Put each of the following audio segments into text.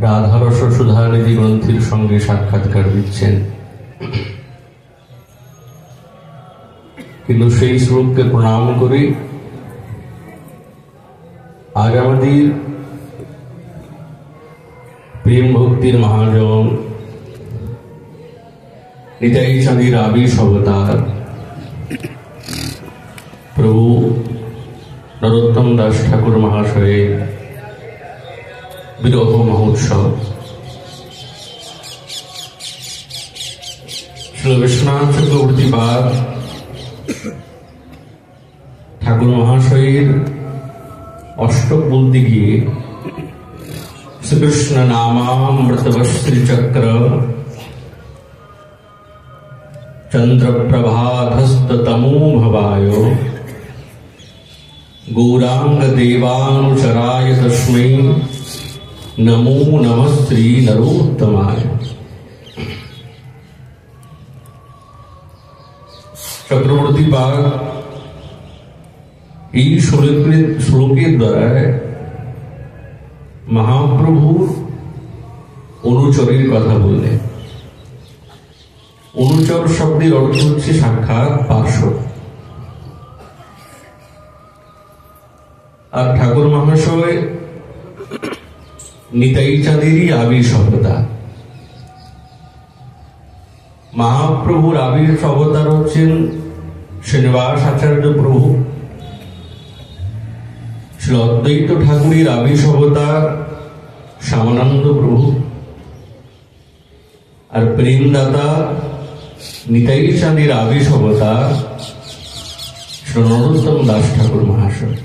রাধারস সুধানিধি গ্রন্থির সঙ্গে সাক্ষাৎকার দিচ্ছেন। কিন্তু সেই শ্লোককে প্রণাম করি। আজ আমাদের প্রেম ভক্তির মহাজন নিতাই চাঁদের আবিশ অবতার প্রভু নরোত্তম দাস ঠাকুর মহাশয়ের বিরহ মহোৎসব শ্রী বিশ্বনাথ চক্রবর্তী পাদ ঠাকুর মহাশয়ের অষ্টক বলতে গিয়ে শ্রীকৃষ্ণ নামামৃতবস্ত্রী চক্র চন্দ্রপ্রভাধস্ততমো ভবায় গৌরাঙ্গ দেবানুচরায় তস্मै নমো নমঃ শ্রী নরোত্তমায়। চক্রবর্তী পাদ এই শ্লোকের দ্বারা মহাপ্রভুর অনুচরের কথা বললেন। অনুচর শব্দের অর্থ হচ্ছে সাক্ষাৎ পার্শ্বদ। আর ঠাকুর মহাশয় নিতাই চাঁদেরই আবিশ অবতার। মহাপ্রভুর আবিশ অবতার হচ্ছেন শ্রীনিবাস আচার্য প্রভু। শ্রী অদ্বৈত ঠাকুরের আবিশ অবতার শ্যামানন্দ প্রভু। আর প্রেমদাতা নিতাই চাঁদের আবিশ অবতার শ্রী নরোত্তম দাস ঠাকুর মহাশয়।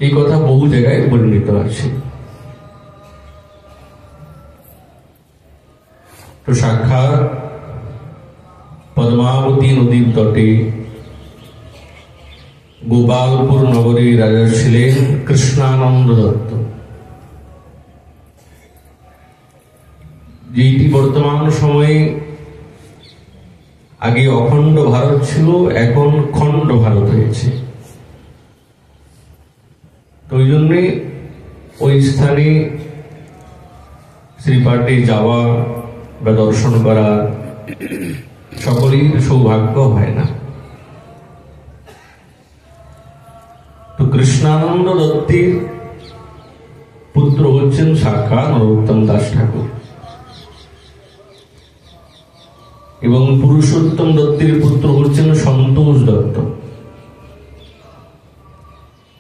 এই কথা বহু জায়গায় বর্ণিত আছে। তো সাক্ষাৎ পদ্মাবতী নদীর তটে গোপালপুর নগরীর রাজা ছিলেন কৃষ্ণানন্দ দত্ত, যেটি বর্তমান সময়ে আগে অখণ্ড ভারত ছিল, এখন খণ্ড ভারত হয়েছে। তো ওই জন্যে ওই স্থানে শ্রীপাঠে যাওয়া বা দর্শন করা সকলের সৌভাগ্য হয় না। তো কৃষ্ণানন্দ দত্তের পুত্র হচ্ছেন সাক্ষাৎ নরোত্তম দাস ঠাকুর, এবং পুরুষোত্তম দত্তের পুত্র হচ্ছেন সন্তোষ দত্ত।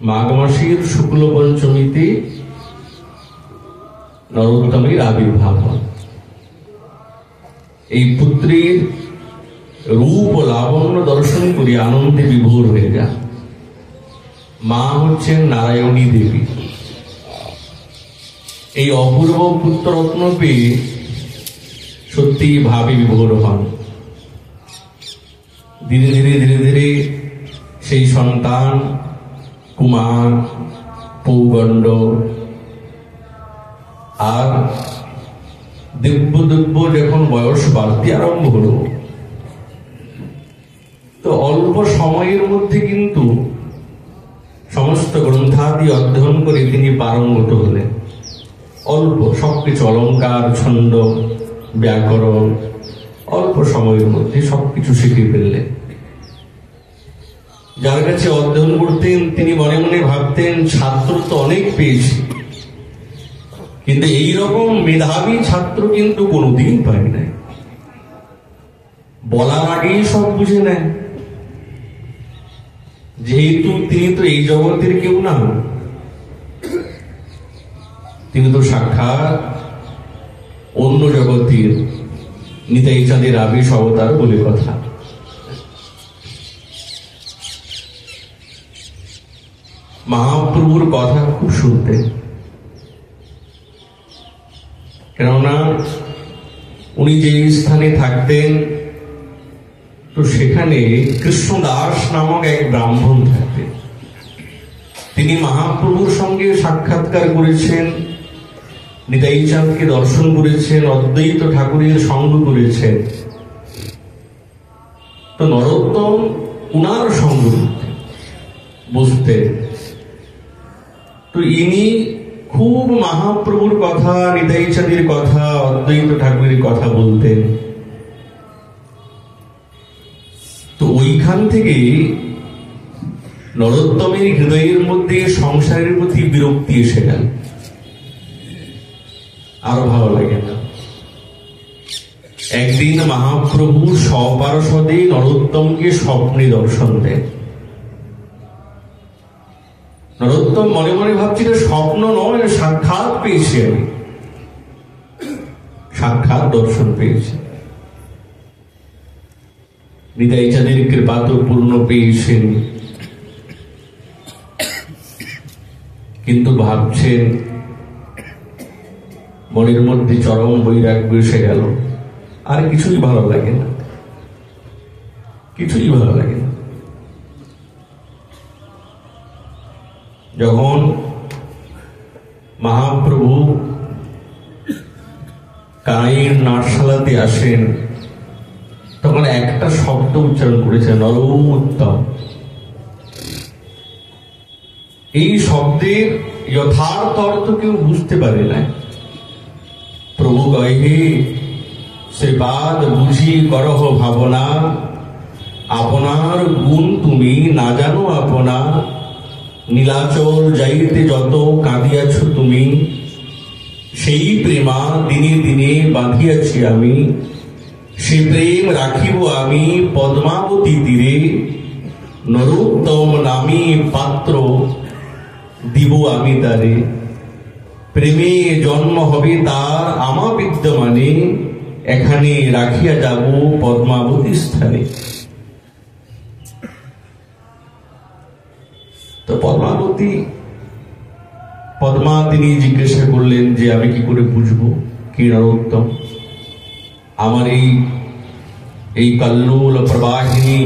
মাঘ মাসের শুক্ল পঞ্চমীতে নরোত্তমের আবির্ভাব হয়। এই পুত্রের রূপ ও লাবণ্য দর্শন করে আনন্দে বিভোর হয়ে যান। মা হচ্ছেন নারায়ণী দেবী। এই অপূর্ব পুত্ররত্ন পেয়ে সত্যি ভাবে বিভোর হন। ধীরে ধীরে ধীরে ধীরে সেই সন্তান কুমার, পৌগণ্ড আর দিব্য যখন বয়স বাড়তে আরম্ভ হল, তো অল্প সময়ের মধ্যে কিন্তু সমস্ত গ্রন্থাদি অধ্যয়ন করে তিনি পারঙ্গত হলেন। অল্প সবকিছু অলঙ্কার, ছন্দ, ব্যাকরণ অল্প সময়ের মধ্যে সবকিছু শিখে ফেললেন। যার কাছে অধ্যয়ন করতেন তিনি মনে মনে ভাবতেন, ছাত্র তো অনেক পেয়েছি, কিন্তু এইরকম মেধাবী ছাত্র কিন্তু কোনোদিন পাই নাই। বলার আগেই সব বুঝে নেয়, যেহেতু তিনি তো এই জগতের কেউ না, তিনি তো সাক্ষাৎ অন্য জগতের নিতাই চাঁদের আবিশ অবতার বলে কথা। মহাপ্রভুর কথা খুব শুনতেন, কেননা উনি যে স্থানে থাকতেন তো সেখানে কৃষ্ণদাস নামক এক ব্রাহ্মণ থাকতেন। তিনি মহাপ্রভুর সঙ্গে সাক্ষাৎকার করেছেন, নিতাই চাঁদকে দর্শন করেছেন, অদ্বৈত ঠাকুরের সঙ্গ করেছেন। তো নরোত্তম উনার সঙ্গ বুঝতেন। তো ইনি খুব মহাপ্রভুর কথা, নিতাই চাঁদের কথা, অদ্বৈত ঠাকুরের কথা বলতেন। তো ওইখান থেকে নরোত্তমের হৃদয়ের মধ্যে সংসারের প্রতি বিরক্তি এসে গেল, আরো ভালো লাগে না। একদিন মহাপ্রভু স্বপার্ষদে নরোত্তমকে স্বপ্নে দর্শন দেন। নরোত্তম মনে মনে ভাবছিল স্বপ্ন নয়, সাক্ষাৎ পেয়েছি, আমি সাক্ষাৎ দর্শন পেয়েছি। নিতাই চাঁদের কৃপা তো পূর্ণ পেয়েছেন, কিন্তু ভাবছেন মনের মধ্যে চরম বৈরাগ্য এসে গেল, আর কিছুই ভালো লাগে না, কিছুই ভালো লাগে না। যখন মহাপ্রভু কানাইয়ের নাটশালাতে আসেন, তখন একটা শব্দ উচ্চারণ করেছেন, নরোত্তম। এই শব্দের যথার্থ অর্থ কেউ বুঝতে পারে না। প্রভু কহে, শ্রীপাদ বুঝি করহ ভাবনা, আপনার গুণ তুমি না জানো আপনা, নীলাচল যাইতে যত কাঁদিয়াছ তুমি, সেই প্রেমা দিনে দিনে বাঁধিয়াছি আমি, সে প্রেম রাখিব আমি পদ্মাবতী তীরে, নরোত্তম নামী পাত্র দিব আমি তারে, প্রেমে জন্ম হবে তার আমা বিদ্যমানে, এখানে রাখিয়া যাব পদ্মাবতী স্থানে। তো পদ্মা তিনি জিজ্ঞাসা করলেন যে আমি কি করে বুঝবো কি নরোত্তম, আমার এই কল্লোল প্রবাহিনী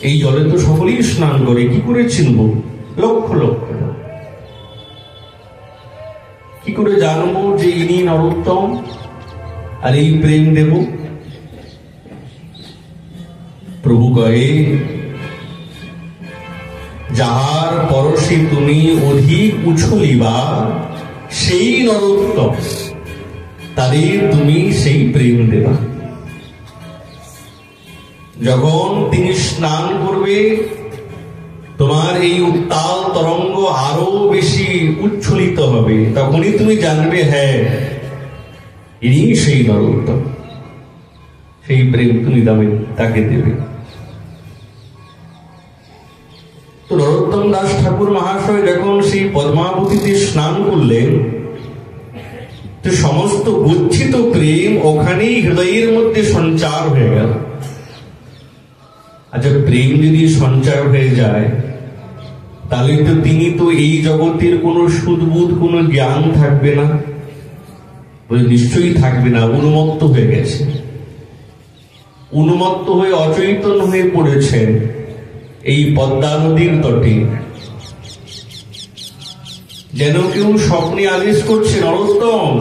এই জলে তো সকলেই স্নান করে, কি করে চিনব? লক্ষ লক্ষ কি করে জানবো যে ইনি নরোত্তম আর এই প্রেম দেব? প্রভু কহে, যাহার পরশে তুমি অধিক উছলিবা, সেই নরোত্তম, তাদের তুমি সেই প্রেম দেবা। যখন তিনি স্নান করবে, তোমার এই উত্তাল তরঙ্গ আরো বেশি উচ্ছ্বলিত হবে, তখনই তুমি জানবে হ্যাঁ ইনি সেই নরোত্তম, সেই প্রেম তুমি তাকে দেবে। তো নরোত্তম দাস ঠাকুর মহাশয় যখন সেই পদ্মাবতীতে স্নান করলেন, তো সমস্ত গচ্ছিত প্রেম ওখানেই হৃদয়ের মধ্যে সঞ্চার হয়ে গেল। আচ্ছা, প্রেম যদি সঞ্চার হয়ে যায়, তাহলে তো তিনি তো এই জগতের কোনো সুদবুদ কোনো জ্ঞান থাকবে না, নিশ্চয়ই থাকবে না, উন্মত্ত হয়ে গেছে, উন্মত্ত হয়ে অচৈতন্য হয়ে পড়েছেন এই পদ্মা নদীর তটে। যেন কেউ স্বপ্নে আদেশ করছে, নরোত্তম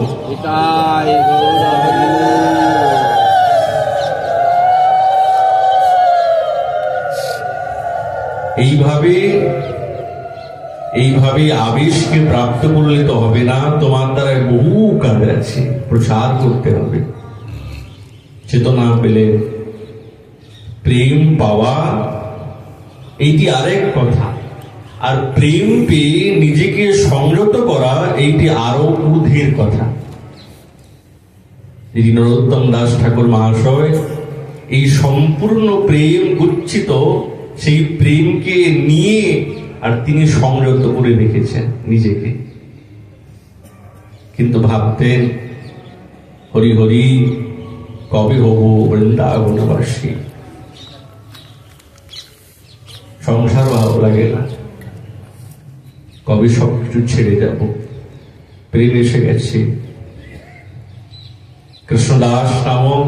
এইভাবে আবেশকে প্রাপ্ত করলে তো হবে না, তোমার দ্বারা বহু কাজ আছে, প্রচার করতে হবে। চেতনা পেলে প্রেম পাওয়া এইটি আরেক কথা, আর প্রেম পেয়ে নিজেকে সংযত করা এইটি আরো ঊর্ধ্বের কথা। নরোত্তম দাস ঠাকুর মহাশয় এই সম্পূর্ণ প্রেম গুচ্ছিত সেই প্রেমকে নিয়ে আর তিনি সংযত করে রেখেছেন নিজেকে। কিন্তু ভাবতেন, হরি হরি কবে হব বৃন্দাবনবাসী, সংসার ভালো লাগে না, কবে সবকিছু ছেড়ে যাব, প্রেম এসে গেছে। কৃষ্ণদাস নামক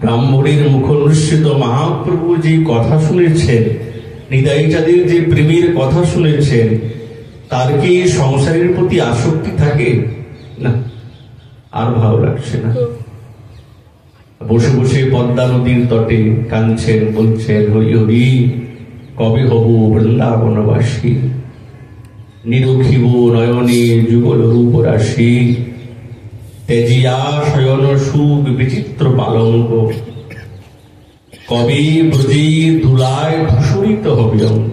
ব্রাহ্মণের মুখনিসৃত মহাপ্রভু যে কথা শুনেছেন, নিতাই চাঁদের যে প্রেমের কথা শুনেছেন, তার কি সংসারের প্রতি আসক্তি থাকে না? আর ভালো লাগছে না। বসে বসে পদ্মা নদীর তটে কাঁদছেন, বলছেন হরি হরি কবে হব বৃন্দাবনবাসী। নিরখিব নয়নে যুগল রূপ রাশি, তেজিয়া শয়ন সুখ বিচিত্র পালঙ্ক, কবে ব্রজে ধুলায় ধূসরিত হবে অঙ্গ।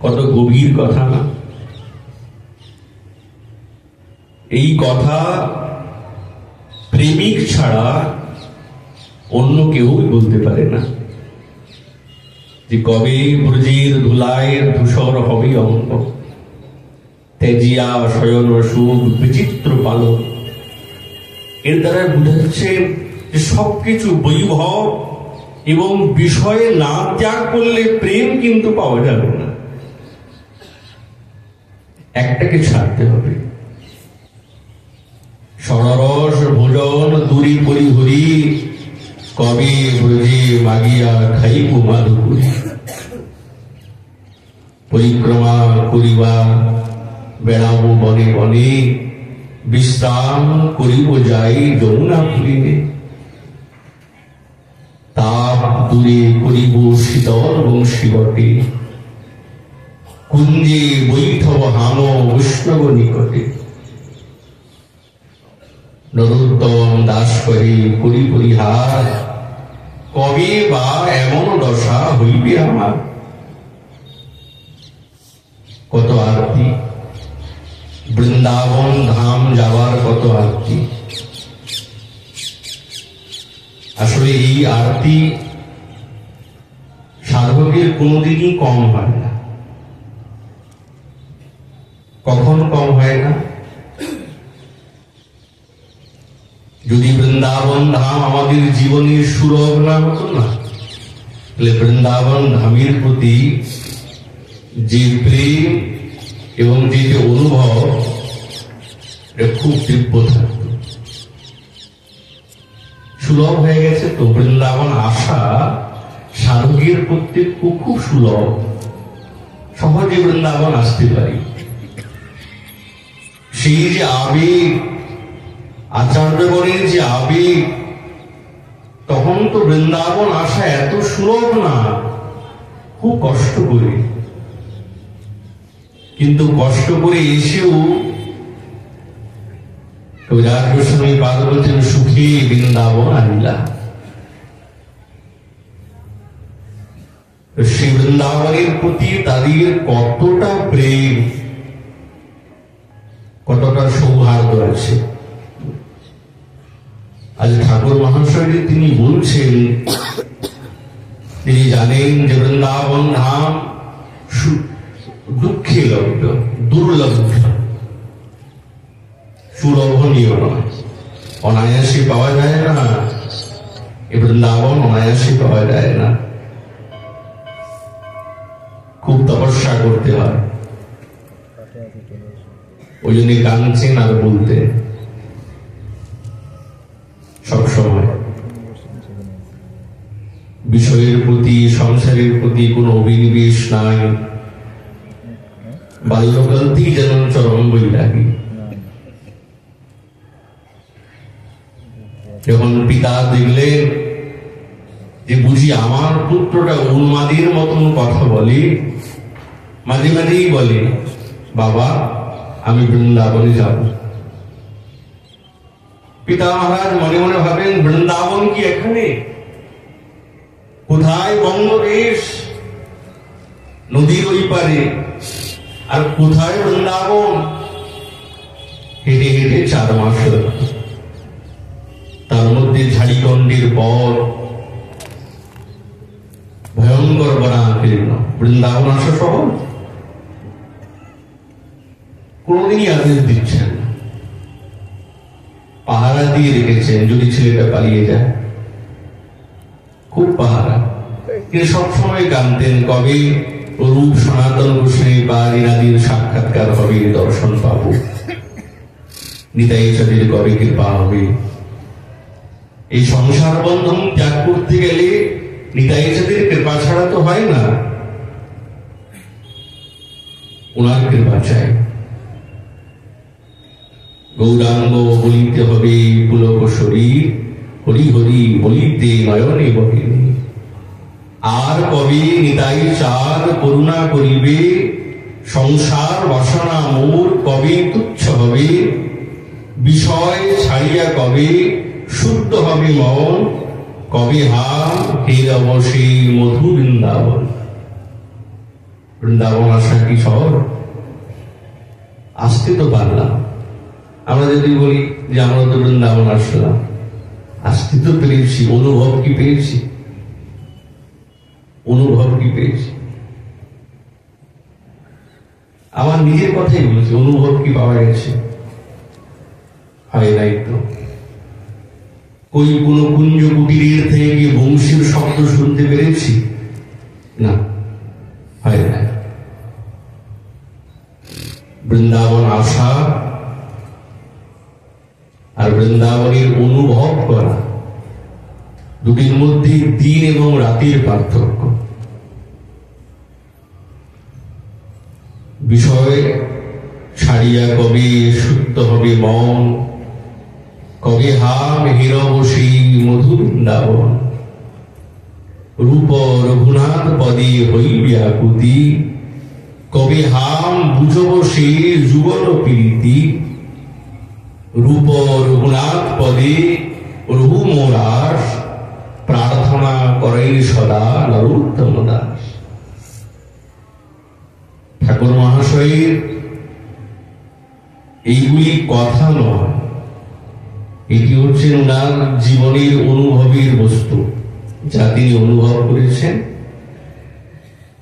কত গভীর কথা না? এই কথা প্রেমিক ছাড়া অন্য কেউই বলতে পারে না, যে কবে ব্রজের ধুলায় ধূসর হবে অঙ্গ, তেজিয়া শয়ন সুখ বিচিত্র পালক। এর দ্বারা বুঝাচ্ছে যে সবকিছু বৈভব এবং বিষয়ে না ত্যাগ করলে প্রেম কিন্তু পাওয়া যাবে না, একটাকে ছাড়তে হবে। সররস ভোজন দূরি পরিহরি, কবে ব্রজে মাগিয়া খাইব মাধুপুরি। পরিক্রমা করিবা বেড়াব বনে বনে, বিশ্রাম করিব যাই যমুনা পুরীনে। তাপ দূরে করিব শীতল বংশী বটে, কুঞ্জে বৈঠব হাম বৈষ্ণব নিকটে। নরোত্তম দাস করি পরিহার, কবে বা এমন দশা হইবে আমার। কত আরতি, বৃন্দাবন ধাম যাবার কত আরতি। আসলে এই আরতি সাধকের কোনোদিনই কম হয় না। কখন কম হয় না? যদি বৃন্দাবন ধাম আমাদের জীবনের সুলভ না হতো না, তাহলে বৃন্দাবন ধামের প্রতি যে প্রেম এবং যে অনুভব, এটা খুব তীব্র থাকত। সুলভ হয়ে গেছে তো বৃন্দাবন আসা সাধকের প্রতি খুব সুলভ, সহজে বৃন্দাবন আসতে পারি। সেই যে আবেগ, আচার্যগণের যে আবেগ, তখন তো বৃন্দাবন আসা এত সুলভ না, খুব কষ্ট করে। কিন্তু কষ্ট করে এসেও কবিরাজ গোস্বামী পাদ বলছেন, সুখী বৃন্দাবন আনিলা। সেই বৃন্দাবনের প্রতি তাদের কতটা প্রেম, কতটা সৌহার্দ্য আছে। আজ ঠাকুর মহাশয় তিনি বলছেন, তিনি জানেন যে বৃন্দাবন ধাম দুঃখে লব্ধ, দুর্লভ্য, সুলভনীয় নয়, অনায়াসে পাওয়া যায় না। এ বৃন্দাবন অনায়াসে পাওয়া যায় না, খুব তপস্যা করতে হয়। ওই জন্য কাঁদছেন আর বলতে সবসময় বিষয়ের প্রতি, সংসারের প্রতি কোনো অভিনিবেশ নাই। বাল্যকালতেই যেন চরম বৈরাগী। যখন পিতা দেখলেন যে বুঝি আমার পুত্রটা উন্মাদের মতন কথা বলে, মাঝে মাঝেই বলে, বাবা আমি বৃন্দাবনে যাব। পিতা মহারাজ মনে মনে ভাবেন, বৃন্দাবন কি এখানে? কোথায় বঙ্গদেশ, নদীর ওই পারে, আর কোথায় বৃন্দাবন? হেঁটে হেঁটে 4 মাস, তার মধ্যে ঝাড়িগণ্ডের পর ভয়ঙ্কর বনাকীর্ণ। বৃন্দাবন আসা সহজ? কোনদিনই আদেশ দিচ্ছেন না, পাহারা দিয়ে রেখেছেন যদি ছেলেটা পালিয়ে যায়। খুব পাহারা। তিনি সবসময় কাঁদতেন, কবে রূপ সনাতন গোস্বামী বা লীলাদির সাক্ষাৎকার হবে, দর্শন পাবো, নিতাই চাঁদের কবে কৃপা হবে। এই সংসার বন্ধন ত্যাগ করতে গেলে নিতাই চাঁদের কৃপা ছাড়া তো হয় না, ওনার কৃপা চাই। গৌরাঙ্গ বলিতে হবে পুলক শরীর, হরি হরি বলিতে নয়নে বহিনী। আর কবে নিতাই চাঁদ করুণা করিবে, সংসার বাসনা মোর কবে তুচ্ছ হবে, বিষয় ছাড়িয়া কবে শুদ্ধ হবে মন, কবে হাম হেরব সেই মধু বৃন্দাবন। বৃন্দাবন আসা কি শহর? আসতে তো পারলাম। আমরা যদি বলি যে আমরা তো বৃন্দাবন আসলাম, আসতে তো পেরেছি, অনুভব কি পেয়েছি? অনুভব কি পেয়েছি? আমার নিজের কথাই বলছি, অনুভব কি পাওয়া গেছে? হয় নাই তো। কোন কুঞ্জ কুটিরের থেকে গিয়ে বংশীর শব্দ শুনতে পেরেছি? না, হয় না। বৃন্দাবন আসা আর বৃন্দাবনের অনুভব করা, দুটির মধ্যে দিন এবং রাতের পার্থক্য। বিষয় ছাড়িয়া কবে শুদ্ধ হবে মন, কবে হাম হিরব সেই মধু বৃন্দাবন। রূপ রঘুনাথ পদে হইবে আকুতি, কবে হাম বুঝব সে যুগল প্রীতি। রূপ রঘুনাথ পদে রঘু মোরাস, প্রার্থনা করেন সদা নরোত্তম দাস। ঠাকুর মহাশয়ের এইগুলি কথা নয়, এটি হচ্ছে ওনার জীবনের অনুভবের বস্তু, যা তিনি অনুভব করেছেন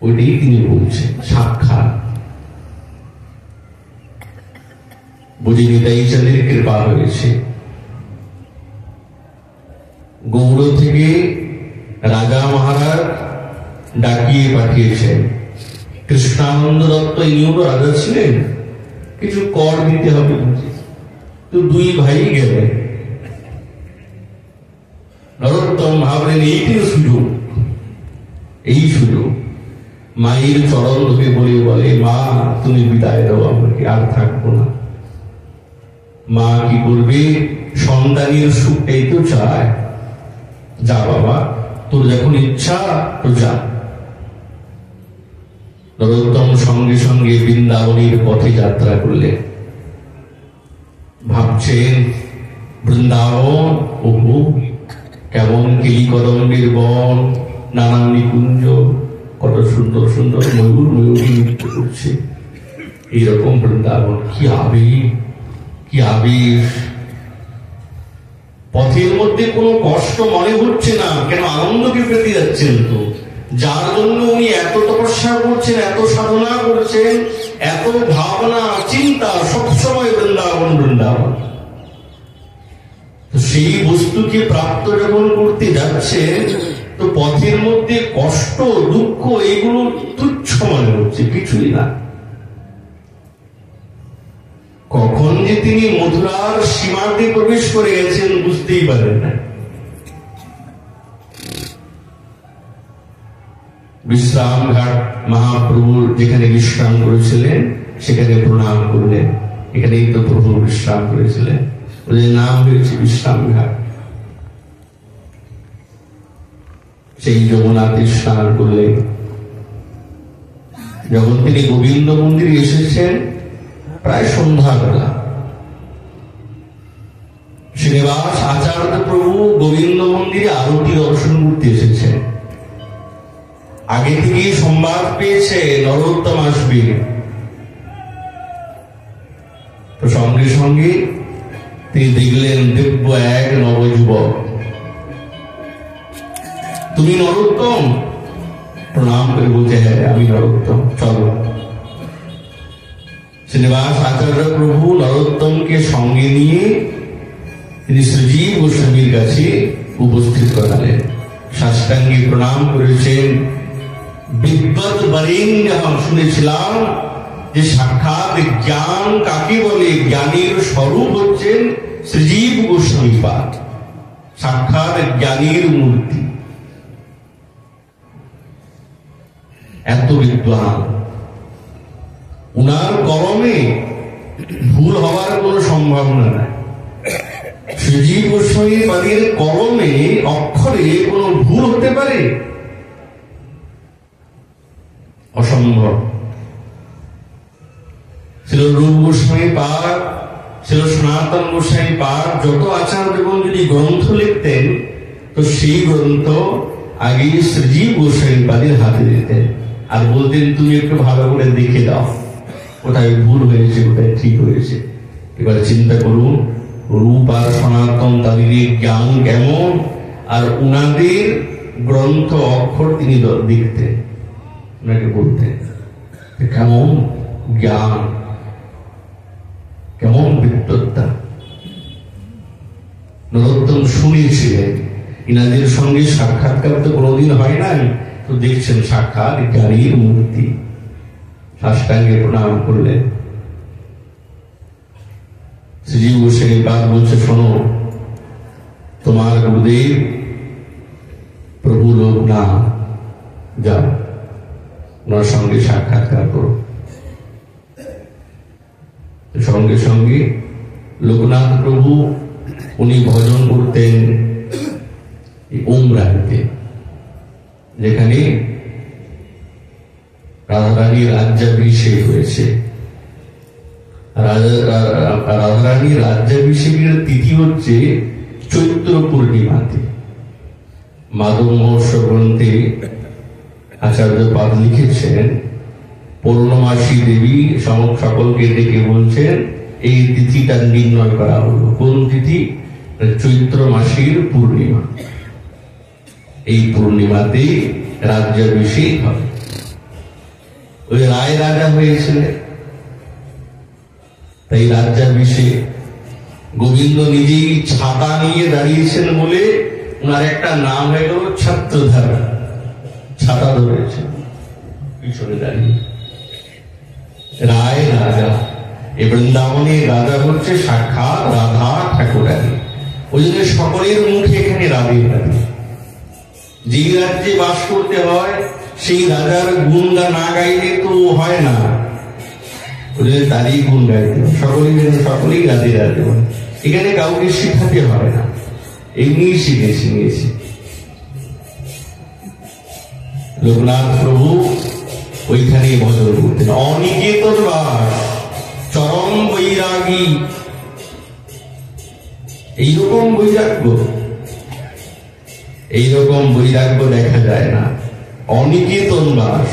ওইটাই তিনি বলছেন। সাক্ষাৎ বুঝি নিতাই চাঁদের কৃপা হয়েছে। গৌড় থেকে রাজা মহারাজ ডাকিয়ে পাঠিয়েছেন। কৃষ্ণানন্দ দত্ত ইনিও তো রাজা ছিলেন, কিছু কর দিতে হবে, তো দুই ভাই গেলেন। নরোত্তম ভাবলেন এইটি সুযোগ, এই সুযোগ। মায়ের চরণ ধরে বলে, মা তুমি বিদায় দাও আমাকে, আর থাকবো না। মা কি করবে? সন্তানের সুখটাই তো চায়। যা বাবা, তোর যখন ইচ্ছা তো যা। নরোত্তম সঙ্গে সঙ্গে বৃন্দাবনের পথে যাত্রা করলেন। ভাবছেন বৃন্দাবন, ওহো কেমন কিলিকদম্বের বন, নানান নিকুঞ্জ, কত সুন্দর সুন্দর ময়ূর ময়ূরী নৃত্য করছে। এইরকম বৃন্দাবন, কি আবেগ, কি আবেশ। পথের মধ্যে কোনো কষ্ট মনে হচ্ছে না, কেন আনন্দকে পেতে যাচ্ছেন তো। যার জন্য উনি এত তপস্যা করছেন, এত সাধনা করছেন, এত ভাবনা চিন্তা, সবসময় বৃন্দাবন বৃন্দাবন। সেই বস্তুকে প্রাপ্ত যখন করতে যাচ্ছে, তো পথের মধ্যে কষ্ট দুঃখ এগুলো তুচ্ছ মনে হচ্ছে, কিছুই না। কখন যে তিনি মথুরার সীমাতে প্রবেশ করে গেছেন বুঝতেই পারেন না। বিশ্রাম ঘাট মহাপ্রভুর যেখানে বিশ্রাম করেছিলেন সেখানে প্রণাম করলেন। এখানেই তো প্রভু বিশ্রাম করেছিলেন, ওদের নাম হয়েছে বিশ্রাম ঘাট। সেই যমুনাতে স্নান করলেন। যখন তিনি গোবিন্দ মন্দিরে এসেছেন প্রায় সন্ধ্যাবেলা, শ্রীনিবাস আচার্য প্রভু গোবিন্দ মন্দিরে আরতি দর্শন করতে এসেছেন। আগে থেকেই সংবাদ পেয়েছে নরোত্তম আসবে, তো সঙ্গে সঙ্গে তিনি দেখলেন দিব্য এক নবযুবক। তুমি নরোত্তম? প্রণাম করে বলছে, হ্যাঁ আমি নরোত্তম, চলো। শ্রীনিবাস আচার্য প্রভু নরোত্তমকে সঙ্গে নিয়ে তিনি শ্রীজীব গোস্বামীর কাছে উপস্থিত করালেন। সাষ্টাঙ্গে প্রণাম করেছেন। বিদ্বৎ বরেণ্য, শুনেছিলাম যে সাক্ষাৎ জ্ঞান কাকে বলে, জ্ঞানীর স্বরূপ হচ্ছেন শ্রীজীব গোস্বামী পাদ, সাক্ষাৎ জ্ঞানীর মূর্তি। এত বিদ্বান, উনার কলমে ভুল হওয়ার কোন সম্ভাবনা নাই। শ্রীজীব গোস্বামী পাদের কলমে অক্ষরে কোন ভুল হতে পারে? অসম্ভব। ছিল রূপ গোস্বামী পাদ, ছিল সনাতন গোস্বামী পাদ, যত আচার্যগণ যদি গ্রন্থ লিখতেন তো সেই গ্রন্থ আগে শ্রীজীব গোস্বামী পাদের হাতে দিতেন আর বলতেন তুমি একটু ভালো করে দেখে দাও কোথায় ভুল হয়েছে কোথায় ঠিক হয়েছে। এবার চিন্তা করুন রূপ আর সনাতন তাদের জ্ঞান কেমন, আর উনাদের গ্রন্থ অক্ষর তিনি দেখতেন, ওনাকে বলতেন কেমন জ্ঞান, কেমন বিদ্বত্তা। নরোত্তম শুনেছিলেন, ইনাদের সঙ্গে সাক্ষাৎকার তো কোনোদিন হয় নাই, তো দেখছেন সাক্ষাৎ জ্ঞানীর মূর্তি, সাষ্টাঙ্গে প্রণাম করলেন। শ্রীজীব গোস্বামী পাদ বলছে শোনো, তোমার গুরুদেব প্রভু লোকনাথ, যাও ওনার সঙ্গে সাক্ষাৎকার করো। সঙ্গে সঙ্গে লোকনাথ প্রভু উনি ভজন করতেন উমরাইতে, যেখানে রাধারানীর রাজ্যাভিষেক হয়েছে। রাধারানীর রাজ্যাভিষেকের তিথি হচ্ছে চৈত্র পূর্ণিমাতে। মাধব মহোৎসব গ্রন্থে আচার্য পাদ লিখেছেন পূর্ণমাসী দেবী সকলকে ডেকে বলছেন এই তিথিটা নির্ণয় করা হলো। কোন তিথি? চৈত্র মাসের পূর্ণিমা। এই পূর্ণিমাতে রাজ্যাভিষেক হবে। ওই রায় রাজা হয়েছিলেন, তাই রাজ্যাভিষেক। গোবিন্দ নিজেই ছাতা নিয়ে দাঁড়িয়েছেন বলে ওনার একটা নাম এলো ছত্রধর, ছাতা ধরেছেন পিছনে দাঁড়িয়ে। রায় রাজা, এই বৃন্দাবনের রাজা হচ্ছে সাক্ষাৎ রাধা ঠাকুরানী। ওই জন্য সকলের মুখে এখানে রাধে রাধে। যেই রাজ্যে বাস করতে হয় সেই রাজার গুণগা না গাইলে তো হয় না, তারই গুণ গাইতে সকলেই রাধে রাধে। এখানে কাউকে শিখাতে হয় না, এমনি শিখেছি নিয়েছি। লোকনাথ প্রভু ওইখানে ভজন করতেন। অনিকেতন বাস, চরম বৈরাগী, এইরকম বৈরাগ্য দেখা যায় না। অনিকেতন বাস।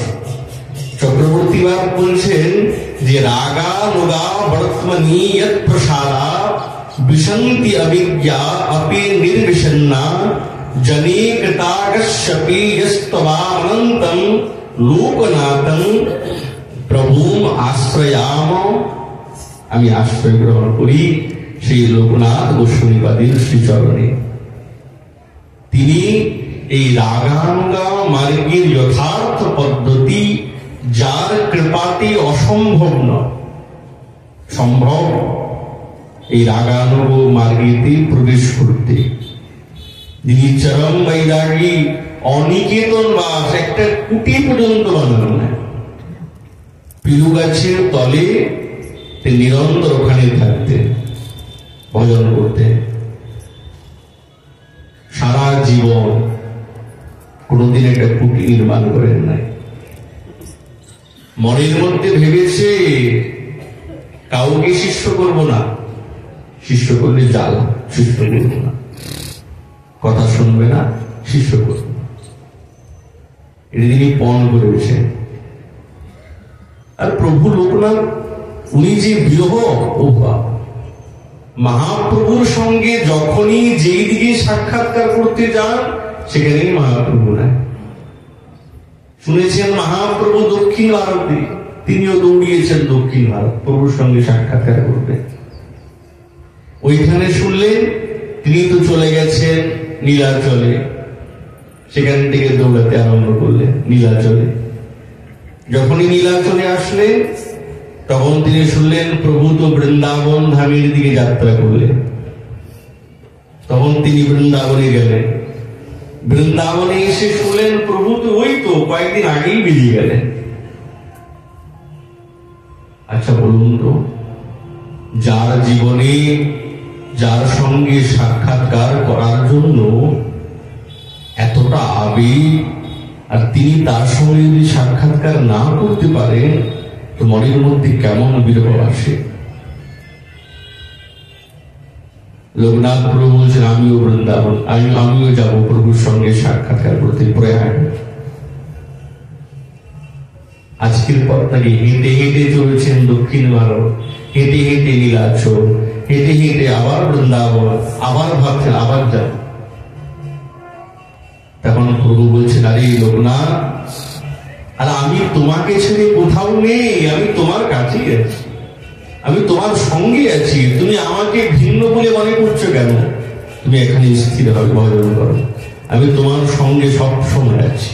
চক্রবর্তী বাপ বলছেন যে রাগা নুগা বর্তমানি ইয়ৎ প্রসারা বিশন্তি অবিজ্ঞা অপি নির্বিষন্না জনে কৃতাগস্যপি যস্তবানন্তম লোকনাথং প্রভুম আশ্রয়াম। আমি আশ্রয় গ্রহণ করি সেই লোকনাথ গোস্বামী পাদের শ্রীচরণে। তিনি এই রাগানুগা মার্গের যথার্থ পদ্ধতি, যার কৃপাতে অসম্ভব নয়, সম্ভব এই রাগানুগ মার্গেতে প্রবেশ করতে। যিনি চরম বৈরাগী, অনিকেতন বাস, একটা কুটি পর্যন্ত বানানো নাই। পিলু গাছের তলে নিরন্তর ওখানে থাকতেন, ভজন করতেন সারা জীবন। কোনদিন একটা কুটি নির্মাণ করেন নাই। মনের মধ্যে ভেবেছে কাউকে শিষ্য করব না, শিষ্য করলে জ্বালা, শিষ্য করব না, কথা শুনবে না, শিষ্য করব না। এটা তিনি পণ করেছেন। আর প্রভু লোকনাথ উনি যে বিরহ মহাপ্রভুর সঙ্গে যখনই যেই দিকে সাক্ষাৎকার করতে যান সেখানেই মহাপ্রভু নাই। শুনেছেন মহাপ্রভু দক্ষিণ ভারতে, তিনিও দৌড়িয়েছেন দক্ষিণ ভারত প্রভুর সঙ্গে সাক্ষাৎকার করবে। ওইখানে শুনলেন তিনি তো চলে গেছেন নীলাচলে, সেখান থেকে দৌড়াতে আরম্ভ করলেন নীলাচলে। যখনই নীলাচলে আসলেন তখন তিনি শুনলেন প্রভু তো বৃন্দাবন ধামের দিকে যাত্রা করলেন। তখন তিনি বৃন্দাবনে গেলেন। বৃন্দাবনে এসে শুনলেন প্রভু তো ওই তো কয়েকদিন আগেই বেরিয়ে গেলেন। আচ্ছা বলুন তো, যার জীবনে যার সঙ্গে সাক্ষাৎকার করার জন্য এতটা আবেগ, আর তিনি তার সঙ্গে যদি সাক্ষাৎকার না করতে পারেন তো মনের মধ্যে কেমন বিরহ আসে। লোকনাথ প্রভু বলছেন আমিও বৃন্দাবন, আমিও যাবো প্রভুর সঙ্গে সাক্ষাৎকার করতে প্রয়াগ। আজকের পর থেকে হেঁটে হেঁটে চলেছেন দক্ষিণ ভারত, হেঁটে হেঁটে নীলাচল, হেঁটে হেঁটে আবার বৃন্দাবন, আবার ভাবছেন আবার যাব। তখন প্রভু বলছেন আরে লোকনাথ, আর আমি তোমাকে ছেড়ে কোথাও নেই, আমি তোমার কাছেই আছি, আমি তোমার সঙ্গে আছি। তুমি আমাকে ভিন্ন বলে মনে করছো কেন? তুমি এখানে স্থির হবে, ভজন করো, আমি তোমার সঙ্গে সব সময় আছি।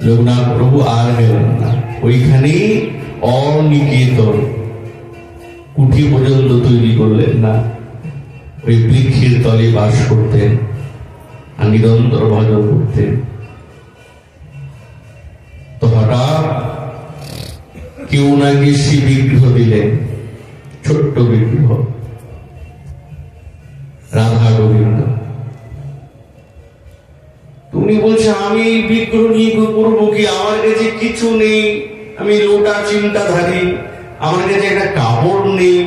লোকনাথ প্রভু আর গেলেন না, ওইখানেই অনিকেতন কুঠি পর্যন্ত তৈরি করলেন না, ওই বৃক্ষের তলে বাস করতেন আর নিরন্তর ভজন করতেন। তো হঠাৎ কেউ নাকি সে বিগ্রহ দিলেন, ছোট্ট বিগ্রহ, রাধা গোবিন্দ। তুমি বলছে আমি এই বিগ্রহ নিয়ে করবো কি? আমার কাছে কিছু নেই, আমি লোটা চিন্তাধারী, আমার কাছে একটা কাপড় নেই,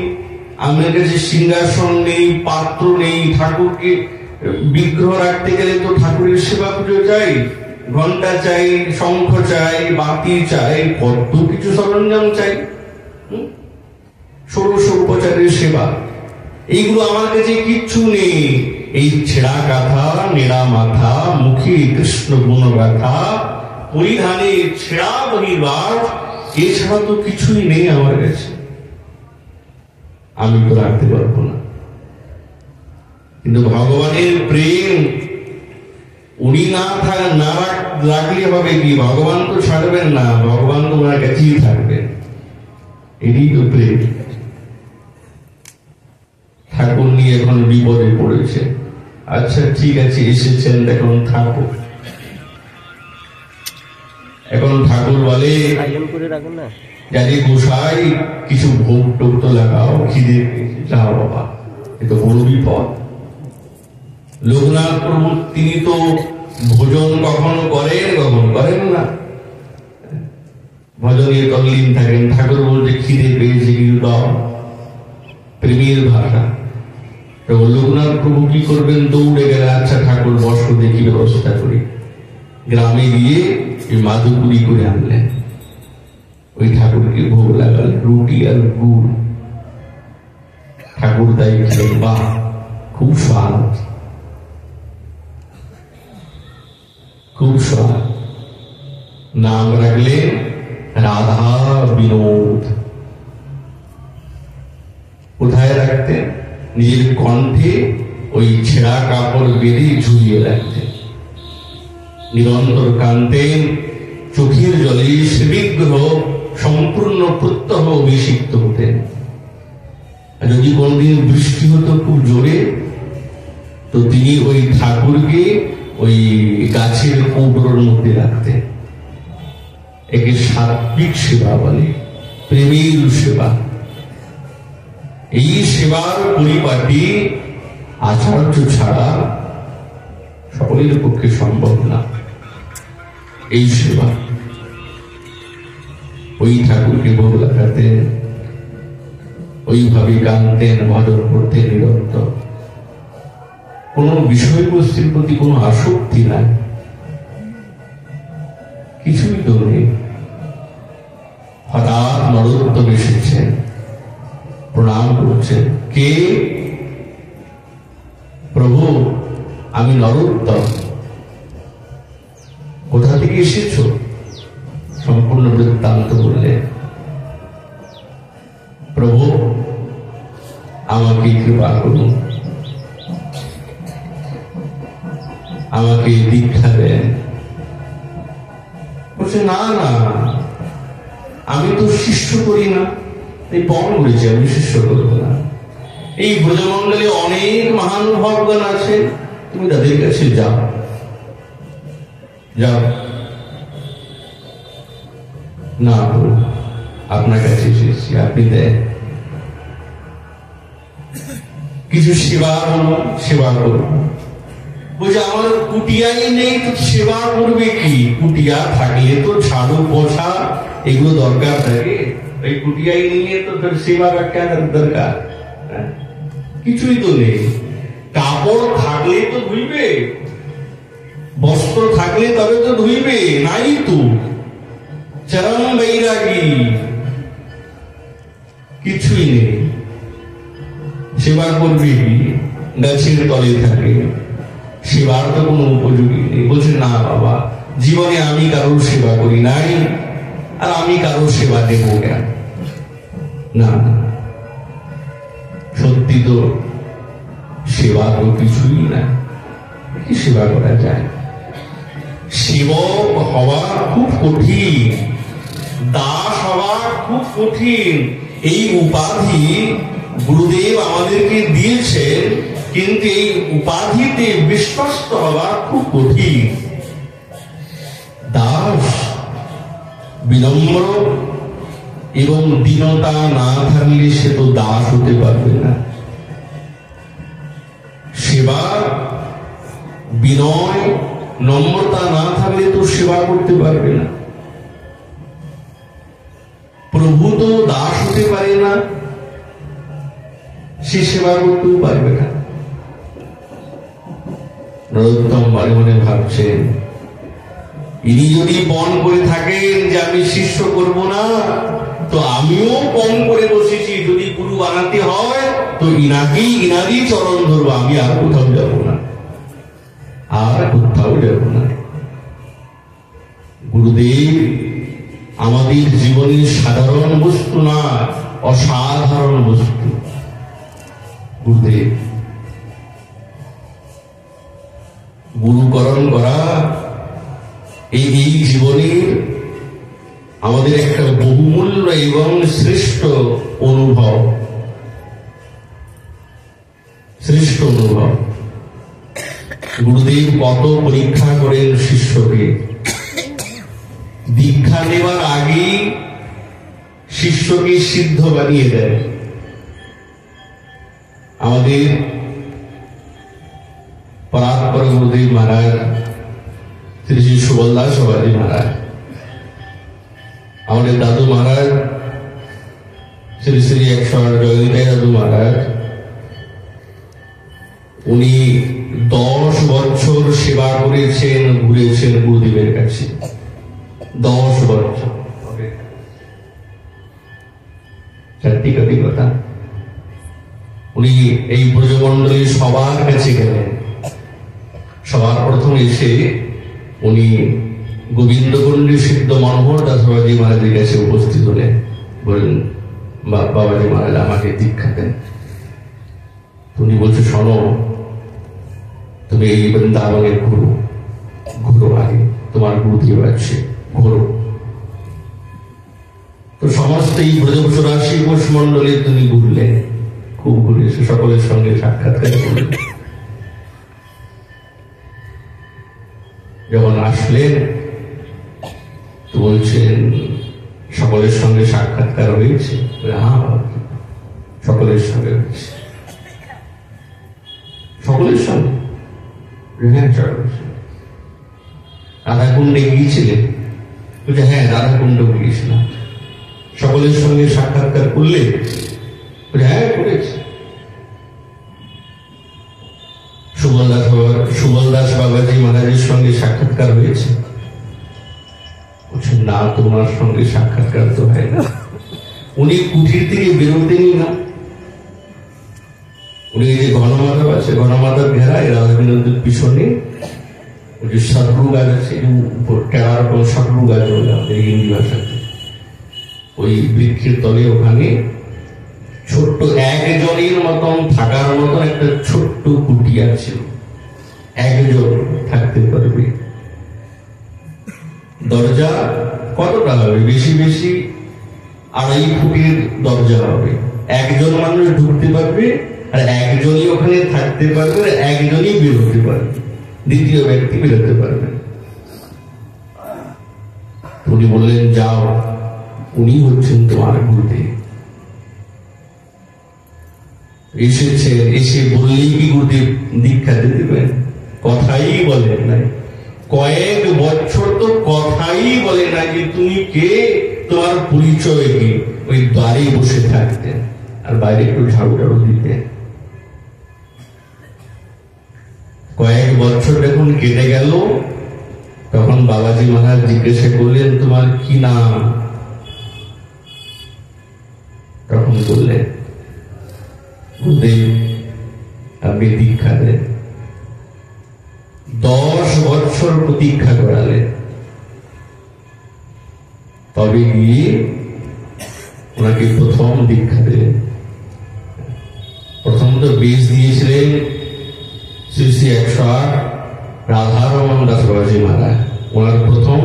আমার কাছে সিংহাসন নেই, পাত্র নেই। ঠাকুরকে বিগ্রহ রাখতে গেলে তো ঠাকুরের সেবা পুজো চাই, ঘন্টা চাই, শঙ্খ চাই, বাতি চাই, কত কিছু সরঞ্জাম চাই, ষোড়শ উপচারের সেবা। এইগুলো আমার কাছে কিচ্ছু নেই। এই ছেঁড়া কাঁথা, নেড়া মাথা, মুখে কৃষ্ণ গুণগাথা, পরিধানে ছেঁড়া বহির্বাস, এছাড়া তো কিছুই নেই আমার কাছে, আমি তো রাখতে পারবো না। কিন্তু ভগবানের প্রেম উনি না রাখলে হবে কি? ভগবান তো ছাড়বেন না, ভগবান তো ওনার কাছেই থাকবেন, এটাই তো প্রেম। ঠাকুর নিয়ে এখন বিপদে পড়েছে। আচ্ছা ঠিক আছে, এসেছেন, এখন থাকো। এখন ঠাকুর বলে যাতে গোসাই কিছু ভোগ টোক তো লাগাও, খিদে যাও বাবা, এ তো বড় বিপদ। লোকনাথ প্রভু তিনি তো ভোজন কখনো করেন না, ভজনে তল্লীন থাকেন। ঠাকুর বলছে খিদে পেয়েছে কিছু দাও, প্রেমের ভাষা। লোকনাথ প্রভু কি করবেন? দৌড়ে গেলে আচ্ছা ঠাকুর বসো, দেখি ব্যবস্থা করি। গ্রামে গিয়ে মাদুপুরি করে আনলেন, ওই ঠাকুরকে ভোগ লাগালেন, রুটি আর গুড়। ঠাকুর তাই খেলেন, বাহ খুব স্বাদ, খুব স্বাদ। নাম রাখলেন রাধা বিনোদ। কোথায় রাখতেন? নিজের কণ্ঠে ওই ছেঁড়া কাপড় বেঁধে ঝুলিয়ে রাখতেন, নিরন্তর কাঁদতেন, চোখের জলে সে বিগ্রহ সম্পূর্ণ প্রত্যহ অভিষিক্ত হতেন। যদি কোনদিন বৃষ্টি হতো খুব জোরে, তো তিনি ওই ঠাকুরকে ওই গাছের কৌটোর মধ্যে রাখতেন। একে সাত্বিক সেবা বলে, প্রেমের সেবা। এই সেবার পরিপাটি আচার্য ছাড়া সকলের পক্ষে সম্ভব না। এই সেবা ওই ঠাকুরকে ভোগ লাগাতেন, ওইভাবে গানতেন, ভজন করতেন নিরন্তর। কোন বিষয়বস্তুর প্রতি কোন আসক্তি নাই, কিছুই তো নেই। হঠাৎ নরোত্তম এসেছেন, প্রণাম করছেন। কে? প্রভু আমি নরোত্তম। কোথা থেকে এসেছো? সম্পূর্ণ বৃত্তান্ত বললেন। প্রভু আমাকে কৃপা করুন, আমাকে দীক্ষা দেন। বলছে না না, আমি তো শিষ্য করি না, এই পণ করেছি, আমি শিষ্য করবো না। এই ব্রজমণ্ডলে অনেক মহানুভবগণ আছে, তুমি তাদের কাছে যাও যাও। না আপনার কাছে এসেছি, আপনি দেন কিছু সেবা, সেবা করব। বলছে আমার কুটিয়াই নেই, তো সেবা করবে কি? কুটিয়া থাকলে তো ঝাড়ু পোছা এগুলো দরকার থাকে, ওই কুটিয়াই নিয়ে তো তোর সেবা কেন দরকার? কিছুই তো নেই। কাপড় থাকলে তো ধুইবে, বস্ত্র থাকলে তবে তো ধুইবে, নাই তো। চরম বৈরাগী, কিছুই নেই, সেবা করবে কি? গাছের তলে থাকে, সেবার তো কোনো উপযোগী নেই। বলছে না বাবা, জীবনে আমি কারোর সেবা করি নাই, আর আমি কারোর সেবা দেব কেন? না, সত্যি তো সেবা তো কিছুই না, কি সেবা করা যায়? সেবক হওয়া খুব কঠিন, দাস হওয়া খুব কঠিন। এই উপাধি গুরুদেব আমাদেরকে দিয়েছেন, কিন্তু এই উপাধিতে বিশ্বস্ত হওয়া খুব কঠিন। দাস বিনম্র এবং দীনতা না থাকলে সে তো দাস হতে পারবে না। সেবা বিনয় নম্রতা না থাকলে তো সেবা করতে পারবে না। প্রভু তো দাস হতে পারে না, সে সেবা করতেও পারবে না। নরোত্তম মনে মনে ভাবছেন, ইনি যদি পণ করে থাকেন যে আমি শিষ্য করব না, তো আমিও পণ করে বসেছি, যদি গুরু বানাতে হয় তো ইনারই চরণ ধরবো, আমি আর কোথাও যাব না, আর কোথাও যাব না। গুরুদেব আমাদের জীবনের সাধারণ বস্তু না, অসাধারণ বস্তু। গুরুদেব গুরুকরণ করা এই জীবনের আমাদের একটা বহুমূল্য এবং শ্রেষ্ঠ অনুভব, শ্রেষ্ঠ অনুভব। গুরুদেব কত পরীক্ষা করেন শিষ্যকে। দীক্ষা নেওয়ার আগে শিষ্যকে সিদ্ধ বানিয়ে দেন। আমাদের পরাৎপর গুরুদেব মহারাজ শ্রী শ্রী সুবলদাস বাবাজি মহারাজ, আমাদের দাদু মহারাজ শ্রী শ্রী 108 জয়নিতাই দাদু মহারাজ, উনি 10 বছর সেবা করেছেন, ঘুরেছেন গুরুদেবের কাছে। 10 বছর, সত্যি কথা। উনি এই ব্রজমণ্ডলীর সবার কাছে গেলেন। সবার প্রথম এসে উনি গোবিন্দকুণ্ডী সিদ্ধ মনোহর দাস বাবাজি মহারাজের কাছে উপস্থিত হলেন। বললেন, বাবাজি মহারাজ আমাকে দীক্ষা দেন। উনি বলছে, শোনো, তুমি এই বৃন্দাবনের ঘুরো আগে, তোমার গুরুদেব আছে, ঘুরো। তো সমস্ত এই ব্রজবসরাশি কোষ মন্ডলে তুমি ঘুরলেন, খুব ঘুরে এসে সকলের সঙ্গে সাক্ষাৎকার করলেন। যখন আসলেন তো বলছেন, সকলের সঙ্গে সাক্ষাৎকার হয়েছে? হ্যাঁ, সকলের সঙ্গে হয়েছে। সকলের সঙ্গে? হ্যাঁ, রাধাকুণ্ডে গিয়েছিলেন? বলছে, হ্যাঁ, রাধাকুণ্ড গিয়েছিলাম। সকলের সঙ্গে সাক্ষাৎকার করলে? হ্যাঁ, করেছে। সুবলদাস বাবাজি মহারাজের সঙ্গে সাক্ষাৎকার হয়েছে? না, তোমার সঙ্গে সাক্ষাৎকার তো হয় না। উনি কুঠির থেকে বেরোতেনই না। উনি এই যে ঘনমাধব আছে, ঘনমাধব ঘেরায় রাধাবিনোদের পিছনে ওই যে শত্রু গাছ আছে, টেরার শত্রু গাছ বলে আমাদের হিন্দি ভাষাতে, ওই বৃক্ষের তলে ওখানে ছোট্ট একজনের মতন থাকার মতন একটা ছোট্ট কুটিয়া ছিল। একজন থাকতে পারবে। দরজা কতটা হবে? বেশি 2.5 ফুটের দরজা হবে। একজন মানুষ ঢুকতে পারবে, আর একজনই ওখানে থাকতে পারবে, আর একজনই বেরোতে পারবে, দ্বিতীয় ব্যক্তি বেরোতে পারবে। উনি বললেন, যাও, উনি হচ্ছেন তোমার গুরুদেব। এসেছেন, এসে বললেই কি গুরুদেব দীক্ষা দিতে দেবেন? কথাই বলেন নাই, কয়েক বছর তো কথাই বলে না যে তুমি কে, তোমার পরিচয় কি। ওই দ্বারে বসে থাকতেন আর বাইরে একটু ঝাড়ু টাড়ু দিতেন। কয়েক বছর যখন কেটে গেল, তখন বাবাজি মহারাজ জিজ্ঞাসা করলেন তোমার কি নাম? তখন বললেন গুরুদেব আপনি দীক্ষা দেন। 10 বছর প্রতীক্ষা করালেন, তবে গিয়ে ওনাকে প্রথম দীক্ষা দিলেন। প্রথম তো বীজ দিয়েছিলেন শ্রী শ্রী 108 রাধারমণ দাস বাবাজি মহারাজ। ওনার প্রথম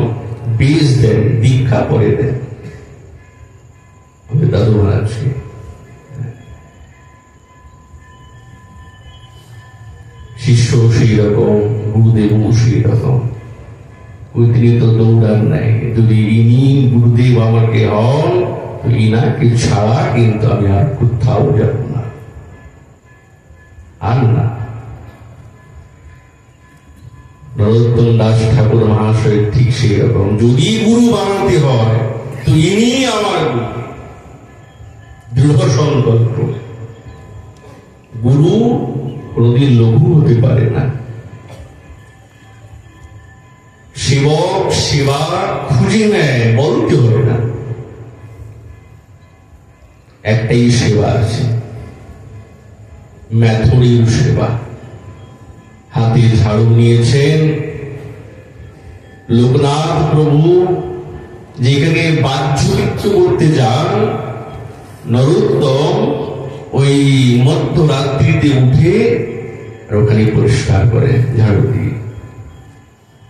বীজ দেন, দীক্ষা পরে দেন দাদু মহারাজকে। শিষ্য সেই রকম, গুরুদেব সেই রকম। ওই তিনি তো দৌড়ান নাই, যদি ইনি গুরুদেব আমাকে হন তো ইনাকে ছাড়া কিন্তু আমি আর কোথাও যাব না, আর না। নরোত্তম দাস ঠাকুর মহাশয় ঠিক সেই রকম, যদি গুরু বানাতে হয় তো ইনি আমার গুরু। দৃঢ় সংকল্প। গুরু কোনদিন লঘু হতে পারে না। সেবক সেবা খুঁজে নেয়, বলতে হবে না। একটাই সেবা আছে, ম্যাথুরির সেবা। হাতে ঝাড়ু নিয়েছেন লোকনাথ প্রভু, যেখানে বাহ্যকৃত্য করতে যান, নরোত্তম ওই মধ্যরাত্রিতে উঠে আর ওখানে পরিষ্কার করে ঝাড়ু দিয়ে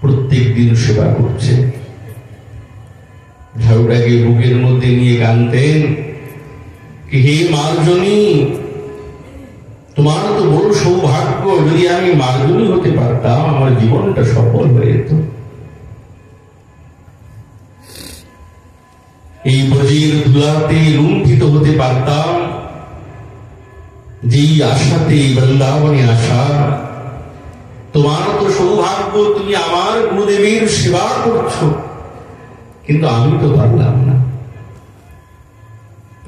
প্রত্যেক দিন সেবা করছে। ঝাড়ুটাকে বুকের মধ্যে নিয়ে কাঁদতেন, হে মার্জনী, তোমার তো বড় সৌভাগ্য, যদি আমি মার্জনী হতে পারতাম আমার জীবনটা সফল হয়ে যেত। এই ব্রজের ধুলাতে লুণ্ঠিত হতে পারতাম, যেই আশাতে বৃন্দাবনে আসা। তোমার তো সৌভাগ্য, তুমি আমার গুরুদেবের সেবা করছো, কিন্তু আমি তো পারলাম না।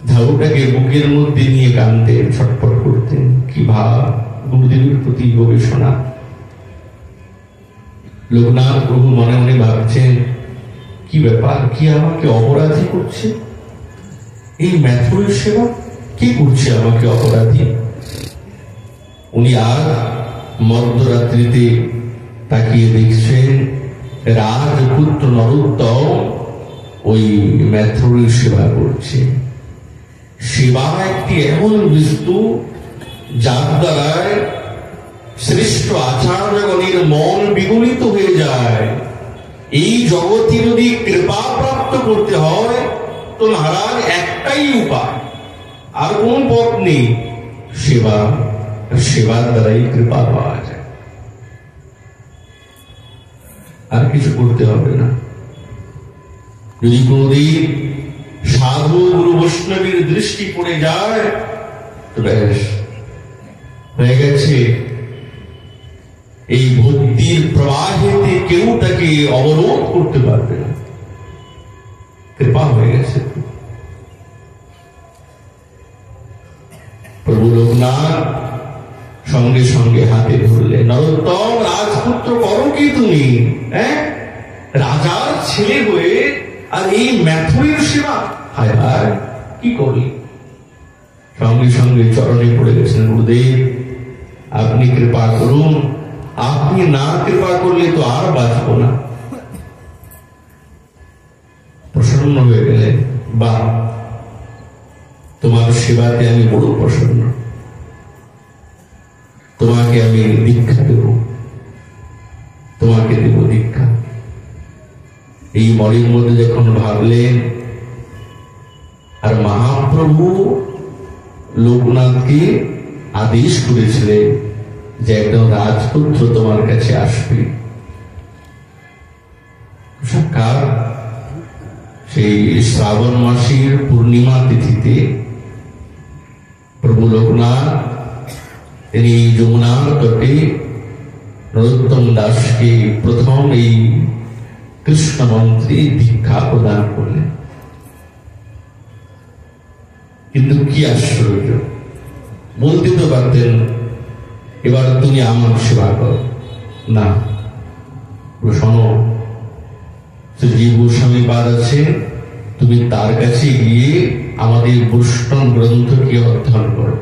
ঝাড়ুটাকে বুকের মধ্যে নিয়ে কাঁদতেন, ছটফট করতেন। কি ভাব, গুরুদেবের প্রতি গবেষণা। লোকনাথ প্রভু মনে মনে ভাবছেন, কি ব্যাপার, কি আমাকে অপরাধী করছে? এই ম্যাথুরের সেবা কি করছে আমাকে অপরাধী? উনি আর মধ্যরাত্রিতে তাকিয়ে দেখছেন রাজপুত্র নরোত্তম ওই ম্যাথুরের সেবা করছে। সেবা একটি এমন বস্তু যার দ্বারায় শ্রেষ্ঠ আচার্যগণের মন বিগলিত হয়ে যায়। এই জগতে যদি কৃপা প্রাপ্ত করতে হয় তো মহারাজ একটাই উপায়, আর কোন পথ নেই, সেবা। সেবার দ্বারাই কৃপা পাওয়া যায়, আর কিছু করতে হবে না। যদি কোনদিন সাধু গুরু বৈষ্ণবের দৃষ্টি পড়ে যায় তো ব্যাস হয়ে গেছে। এই ভক্তির প্রবাহেতে কেউ তাকে অবরোধ করতে পারবে না, কৃপা হয়ে গেছে। প্রভু লোকনাথ সঙ্গে সঙ্গে হাতে ধরলে, নরোত্তম রাজপুত্র করো কি তুমি? রাজার ছেলে হয়ে আর এই ম্যাথুরের সেবা? হায় হায়, কি করি? সঙ্গে সঙ্গে চরণে পড়ে গেছেন, গুরুদেব আপনি কৃপা করুন, আপনি না কৃপা করলে তো আর বাঁচব না। প্রসন্ন হয়ে গেলেন, বা তোমার সেবাতে আমি বড় প্রসন্ন, তোমাকে আমি দীক্ষা দেব, তোমাকে দেব দীক্ষা। এই মনের মধ্যে যখন ভাবলেন, আর মহাপ্রভু লোকনাথকে আদেশ করেছিলেন যে একদম রাজপুত্র তোমার কাছে আসবে। কার? সেই শ্রাবণ মাসের পূর্ণিমা তিথিতে প্রভু লোকনাথ তিনি যমুনার তটে নরোত্তম দাসকে প্রথম এই কৃষ্ণ মন্ত্রে দীক্ষা প্রদান করলেন। কিন্তু কি আশ্চর্য, বলতে তো পারতেন এবার তুমি আমার সেবা করো, না, শোনো, শ্রীজীব গোস্বামী পাদ আছে, তুমি তার কাছে গিয়ে আমাদের বৈষ্ণব গ্রন্থকে অধ্যয়ন করো।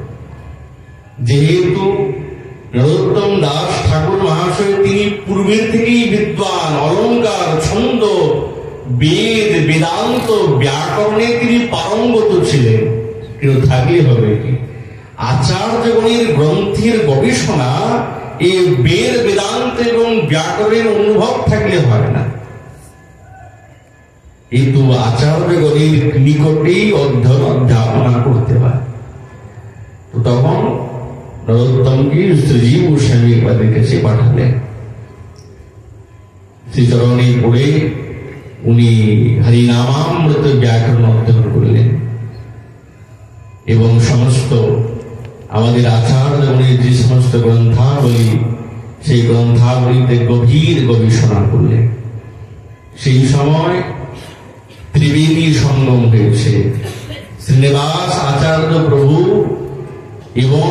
যেহেতু নরোত্তম দাস ঠাকুর মহাশয় তিনি পূর্বের থেকেই বিদ্বান, অলঙ্কার, ছন্দ, বেদ, বেদান্ত, ব্যাকরণে তিনি পারঙ্গত ছিলেন, কিন্তু থাকলে হবে কি, আচার্যগণের গ্রন্থের গবেষণা এই বেদ, বেদান্ত এবং ব্যাকরণের অনুভব থাকলে হয় না, কিন্তু আচার্যগণের নিকটেই অধ্যাপনা করতে হয়। তো তখন নরোত্তমকে শ্রীজীব গোস্বামী পাদের কাছে পাঠালেন। শ্রীচরণে পড়ে উনি হরিনামামৃত ব্যাকরণ অধ্যয়ন করলেন এবং সমস্ত আমাদের আচার্যগণের যে সমস্ত গ্রন্থাবলী, সেই গ্রন্থাবলীতে গভীর গবেষণা করলেন। সেই সময় ত্রিবেণী সঙ্গম হয়েছে। শ্রীনিবাস আচার্য প্রভু এবং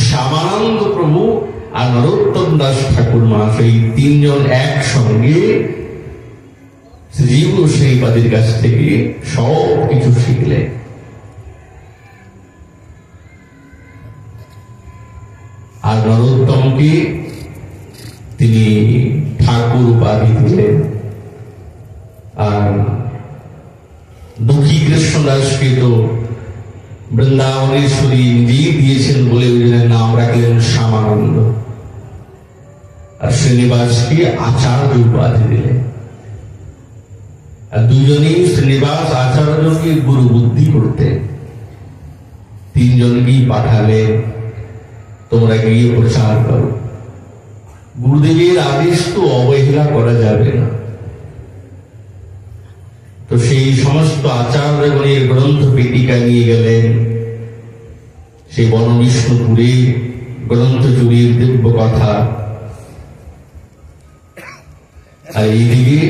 শ্যামানন্দ প্রভু আর নরোত্তম দাস ঠাকুর মহাশয় তিনজন একসঙ্গে শ্রীজীব গোস্বামী পাদের কাছ থেকে সব কিছু শিখলেন। আর নরোত্তমকে তিনি ঠাকুর উপাধি দিলেন, আর দুঃখী কৃষ্ণদাসকে তো বৃন্দাবনেশ্বরী নিজেই দিয়েছেন বলে ওই জন্য নাম রাখলেন শ্যামানন্দ, আর শ্রীনিবাসকে আচার্য উপাধি দিলেন। আর দুজনেই শ্রীনিবাস আচার্যকে গুরু বুদ্ধি করতে তিনজনকেই পাঠালেন, তোমরা গিয়ে প্রচার করো। গুরুদেবের আদেশ তো অবহেলা করা যাবে না। তো সেই সমস্ত আচার্যগণের গ্রন্থ পেটিকা নিয়ে গেলেন সেই বনবিষ্ণুপুরে গ্রন্থ চুরির দিব্য কথা। আর এইদিকে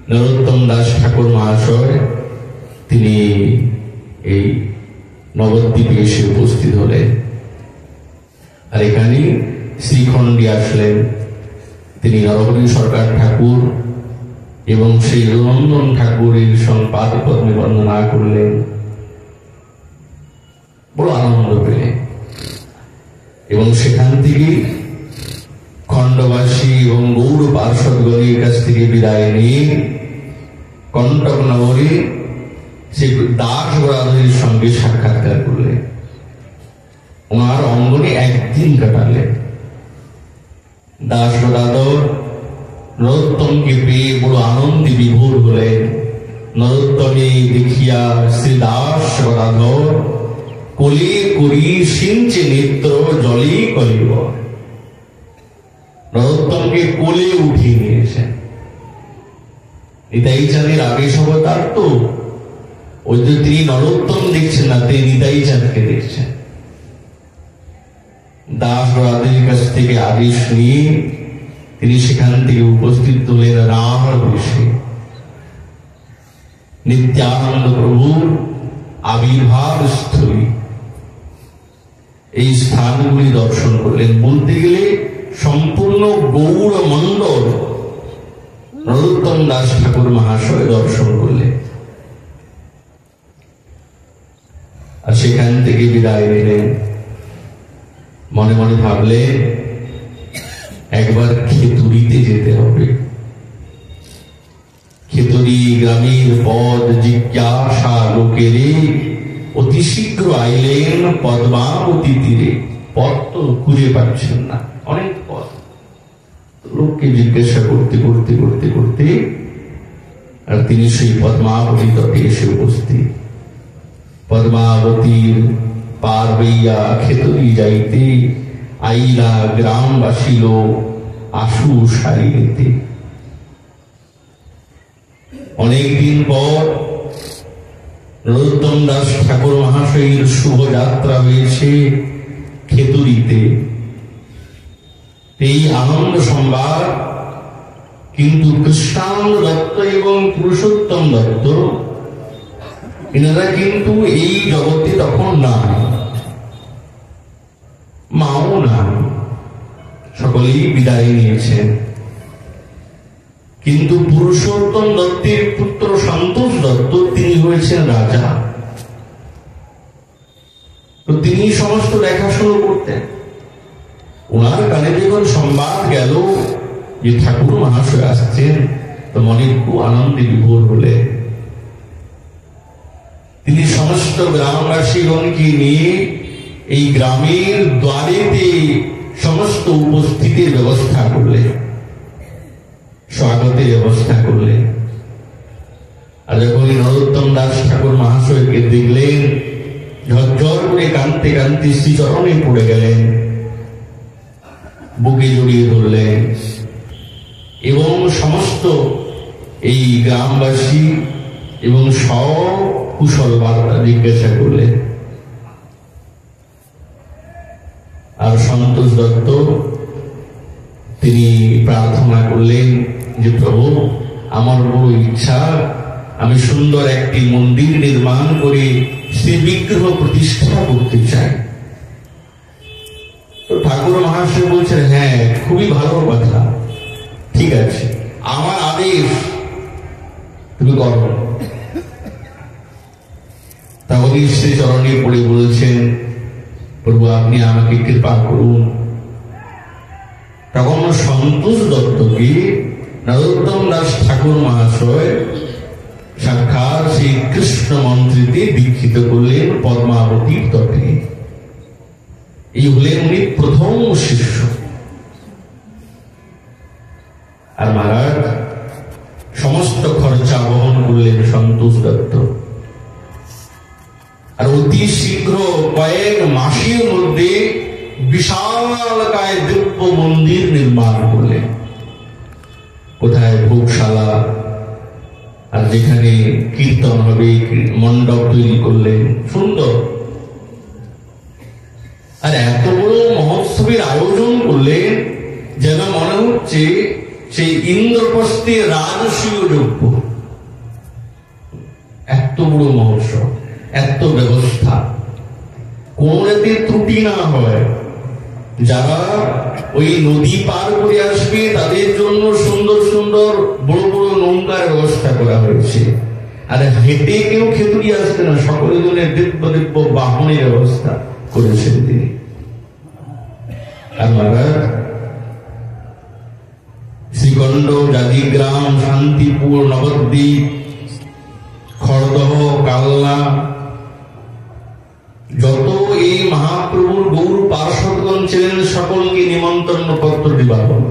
নরোত্তম দাস ঠাকুর মহাশয় তিনি এই নবদ্বীপে এসে উপস্থিত হলেন। আর এখানে শ্রীখণ্ডী আসলেন, তিনি নরহরি সরকার ঠাকুর এবং সেই রঘুনন্দন ঠাকুরের সঙ্গে পাদ পদ্মে বন্দনা করলেন, বড় আনন্দ পেলেন। এবং সেখান থেকে খণ্ডবাসী এবং গৌর পার্শ্বদগণের কাছ থেকে বিদায় নিয়ে কণ্টক নগরে সেই দাস গদাধরের সঙ্গে সাক্ষাৎকার করলেন। ওনার অঙ্গনে একদিন কাটালেন। দাস গদাধর নরোত্তমকে পেয়ে বড় আনন্দে বিভোর হলেন। নরোত্তমে দেখিয়া শ্রী দাস গদাধর কোলে করি সিঞ্চে নেত্র জলে কলিব। নরোত্তমকে কোলে উঠিয়ে নিয়েছেন। নিতাই চাঁদের আবেশ অবতার তো, ওই যে তিনি নরোত্তম দেখছেন না, তিনি নিতাই চাঁদকে দেখছেন। দাস গদাধরের কাছ থেকে আদেশ নিয়ে তিনি সেখান থেকে উপস্থিত হলেন রাম বেশে। নিত্যানন্দ প্রভুর আবির্ভাব স্থলী এই স্থানগুলি দর্শন করলেন। বলতে গেলে সম্পূর্ণ গৌর মণ্ডল নরোত্তম দাস ঠাকুর মহাশয় দর্শন করলেন। আর সেখান থেকে বিদায় নিলেন। মনে মনে ভাবলেন একবার খেতুরিতে যেতে হবে। খেতুরি গ্রামের পদ জিজ্ঞাসা লোকেরে অতি শীঘ্র আইলেন পদ্মাবতী তীরে। পথ তো খুঁজে পাচ্ছেন না, অনেক পথ। লোককে জিজ্ঞাসা করতে করতে করতে করতে আর তিনি সেই পদ্মাবতী তটে এসে উপস্থিত। পদ্মাবতীর পার হইয়া খেতুরি যাইতে আইলা গ্রামবাসী লোক আশু সারিতে। অনেকদিন পর নরোত্তম দাস ঠাকুর মহাশয়ের শুভযাত্রা হয়েছে খেতুরিতে। এই আনন্দ সংবাদ কিন্তু কৃষ্ণানন্দ দত্ত এবং পুরুষোত্তম দত্ত এনারা কিন্তু এই জগতে তখন নাই, মাও নাই, সকলেই বিদায় নিয়েছেন। কিন্তু পুরুষোত্তম দত্তের পুত্র সন্তোষ দত্ত তিনি হয়েছেন রাজা। তো তিনি সমস্ত দেখাশুনো করতেন। ওনার কানে যখন সংবাদ গেল যে ঠাকুর মহাশয় আসছেন, তো মনে খুব আনন্দে বিভোর হলে তিনি সমস্ত গ্রামবাসীগণকে নিয়ে এই গ্রামের দ্বারেতে সমস্ত উপস্থিতির ব্যবস্থা করলেন, স্বাগতের ব্যবস্থা করলেন। আর যখন নরোত্তম দাস ঠাকুর মহাশয়কে দেখলেন, ঝরঝর করে কাঁদতে কাঁদতে শ্রীচরণে পড়ে গেলেন, বুকে জড়িয়ে ধরলেন এবং সমস্ত এই গ্রামবাসী এবং সব কুশল বার্তা জিজ্ঞাসা করলেন। আর সন্তোষ দত্ত তিনি প্রার্থনা করলেন যে প্রভু, আমার বড় ইচ্ছা, আমি সুন্দর একটি মন্দির নির্মাণ করে শ্রী বিগ্রহ প্রতিষ্ঠা করতে চাই। তো ঠাকুর মহাশয় বলছেন, হ্যাঁ, খুবই ভালো কথা, ঠিক আছে, আমার আদেশ তুমি করো। তাহলে শ্রী চরণে পড়ে বলছেন, প্রভু আপনি আমাকে কৃপা করুন। তখন সন্তোষ দত্তকে নরোত্তম দাস ঠাকুর মহাশয় সাক্ষাৎ শ্রী কৃষ্ণ মন্ত্রীতে দীক্ষিত করলেন পদ্মাবতীর তটে। এই হলেন উনি প্রথম শিষ্য। আর মহারাজ সমস্ত খরচা বহন করলেন সন্তোষ দত্ত। আর অতি শীঘ্র কয়েক মাসের মধ্যে বিশালকায় দিব্য মন্দির নির্মাণ করলেন। কোথায় ভোগশালা, আর যেখানে কীর্তন হবে মণ্ডপ তৈরি করলেন, সুন্দর। আর এত বড় মহোৎসবের আয়োজন করলেন যেন মনে হচ্ছে সেই ইন্দ্রপ্রস্থে রাজসূয় যজ্ঞ। এত বড় মহোৎসব, এত ব্যবস্থা, কোন যাতে ত্রুটি না হয়। যারা ওই নদী পার করে আসবে তাদের জন্য সুন্দর সুন্দর বড় বড় নৌকার ব্যবস্থা করা হয়েছে। আর হেঁটে কেউ খেতুড়ি আসবে না, সকলের জন্য দিব্য দিব্য বাহনের ব্যবস্থা করেছেন তিনি। আর মহারাজ শ্রীগণ্ড, জাজিগ্রাম, শান্তিপুর, নবদ্বীপ, খড়দহ, কালনা, যত এই মহাপ্রভুর গৌর পার্শ্বদগণ ছিলেন সকলকে নিমন্ত্রণ পত্র দিবা হল।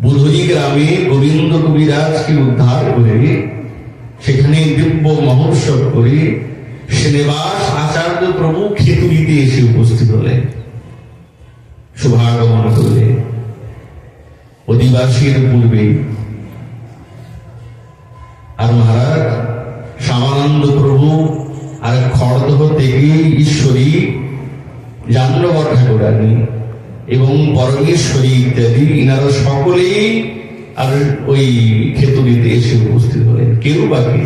বুধুরি গ্রামে গোবিন্দ কবিরাজকে উদ্ধার করে সেখানে দিব্য মহোৎসব করে শ্রীনিবাস আচার্য প্রভু খেতুরিতে এসে উপস্থিত হলেন, শুভাগমন করলেন অধিবাসীর পূর্বে। আর মহারাজ শ্যামানন্দ প্রভু আর খড়দহ থেকে ঈশ্বরী, জাহ্নবর ঠাকুরানী এবং পরমেশ্বরী ইত্যাদি এনারা সকলেই আর ওই খেতুরিতে এসে উপস্থিত হলেন। কেউ বাকি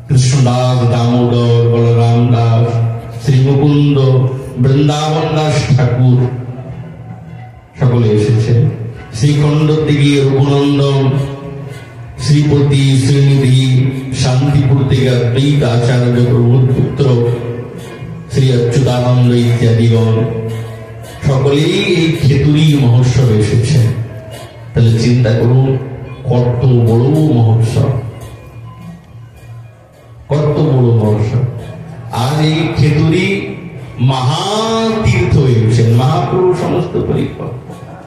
কৃষ্ণদাস, দামোদর, বলরাম দাস, শ্রী মুকুন্দ, বৃন্দাবন দাস ঠাকুর সকলে এসেছেন। শ্রীখণ্ড থেকে রঘুনন্দন, শ্রীপতি, শ্রীনিধি, শান্তিপুর থেকে অদ্বৈত আচার্য প্রভুর পুত্র শ্রী অচ্যুতানন্দ ইত্যাদিগণ সকলেই এই খেতুরি মহোৎসবে এসেছেন। তাহলে চিন্তা করুন কত বড় মহোৎসব, কত বড় মহোৎসব। আর এই খেতুরি মহাতীর্থ হয়েছেন, মহাপ্রভু সমস্ত পরিকর।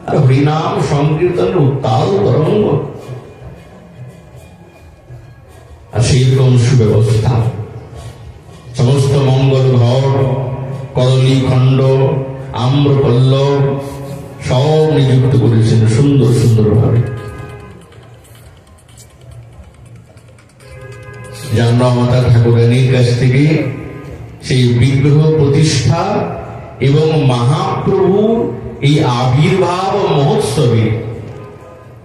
আর হরিনাম সংকীর্তনের উত্তাল তরঙ্গ। আর সেইরকম সুব্যবস্থা, সমস্ত মঙ্গল ঘর, করলি খণ্ড, আম্রপল্লব সব নিযুক্ত করেছেন সুন্দর সুন্দর ভাবে। জানরা মাতা ঠাকুরানীর কাছ থেকে সেই বিগ্রহ প্রতিষ্ঠা এবং মহাপ্রভুর এই আবির্ভাব মহোৎসবে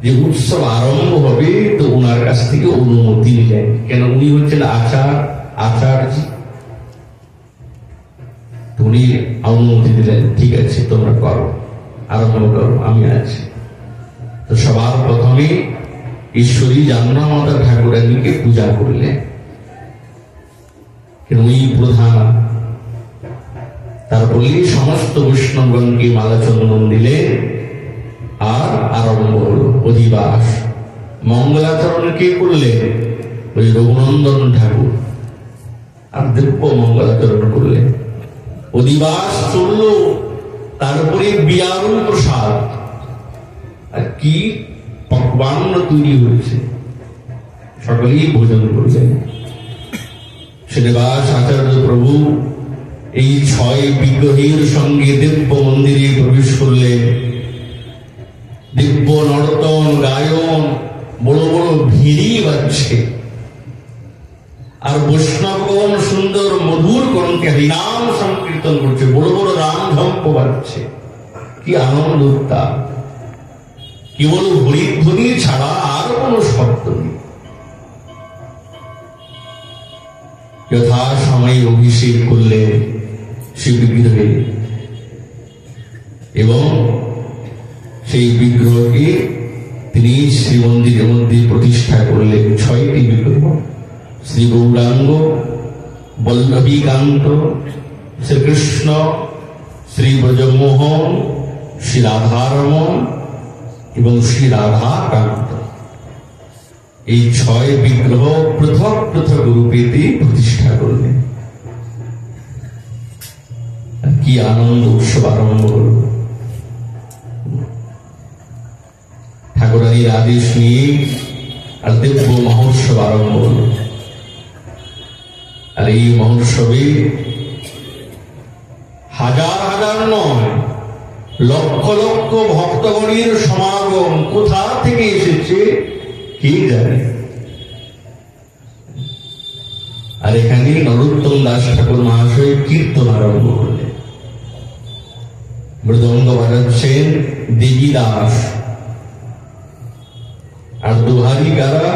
যে উৎসব আরম্ভ হবে, তো ওনার কাছ থেকে অনুমতি নিলেন। কেন, উনি হচ্ছেন আচার্য। উনি অনুমতি দিলেন, ঠিক আছে তোমরা করো, আরম্ভ করো, আমি আছি। তো সবার প্রথমে ঈশ্বরী জান্নামাতা ঠাকুরানীকে পূজা করলেন, উনি প্রধান। তারপরে সমস্ত বৈষ্ণবগণকে মালা চন্দন দিলে আর আরম্ভ হল অধিবাস। মঙ্গলাচরণ কে করলেন? ওই রঘুনন্দন ঠাকুর, আর দিব্য মঙ্গলাচরণ করলেন। অধিবাস চলল। তারপরে বিয়ারুল প্রসাদ, আর কি পকবান তৈরি হয়েছে, সকলেই ভোজন করলেন। শ্রীনিবাস আচার্য প্রভু এই 6 বিগ্রহের সঙ্গে দিব্য মন্দিরে প্রবেশ করলেন। দিব্য নর্তন গায়ন, বড় বড় ভিড়ি বাজছে, আর বৈষ্ণবগণ সুন্দর মধুর কণ্ঠে হরিনাম সংকীর্তন করছে, বড় বড় রামঝম্প বাজছে। কি আনন্দ উত্তাপ! কেবল হরিধ্বনি ছাড়া আর কোন শব্দ নেই। যথা সময়ে অভিষেক করলেন শিব বিগ্রহে, এবং সেই বিগ্রহকে তিনি শ্রীমন্দিরের মধ্যে প্রতিষ্ঠা করলেন। 6টি বিগ্রহ, শ্রী গৌরাঙ্গ, বল্লভীকান্ত, শ্রীকৃষ্ণ, শ্রী ব্রজমোহন, শ্রী রাধারমণ এবং শ্রী রাধাকান্ত। এই 6 বিগ্রহ পৃথক পৃথক রূপেতে প্রতিষ্ঠা করলেন। কি আনন্দ উৎসব আরম্ভ হল। ঠাকুরানীর আদেশ নিয়ে আর দিব্য মহোৎসব আরম্ভ হল। আর এই মহোৎসবে হাজার হাজার নয়, লক্ষ লক্ষ ভক্তগণের সমাগম। কোথা থেকে এসেছে কে জানে। আর এখানে নরোত্তম দাস ঠাকুর মহাশয় কীর্তন আরম্ভ করলেন। মৃদঙ্গ বাজাচ্ছেন দেবী দাস, আর দোহারি কারা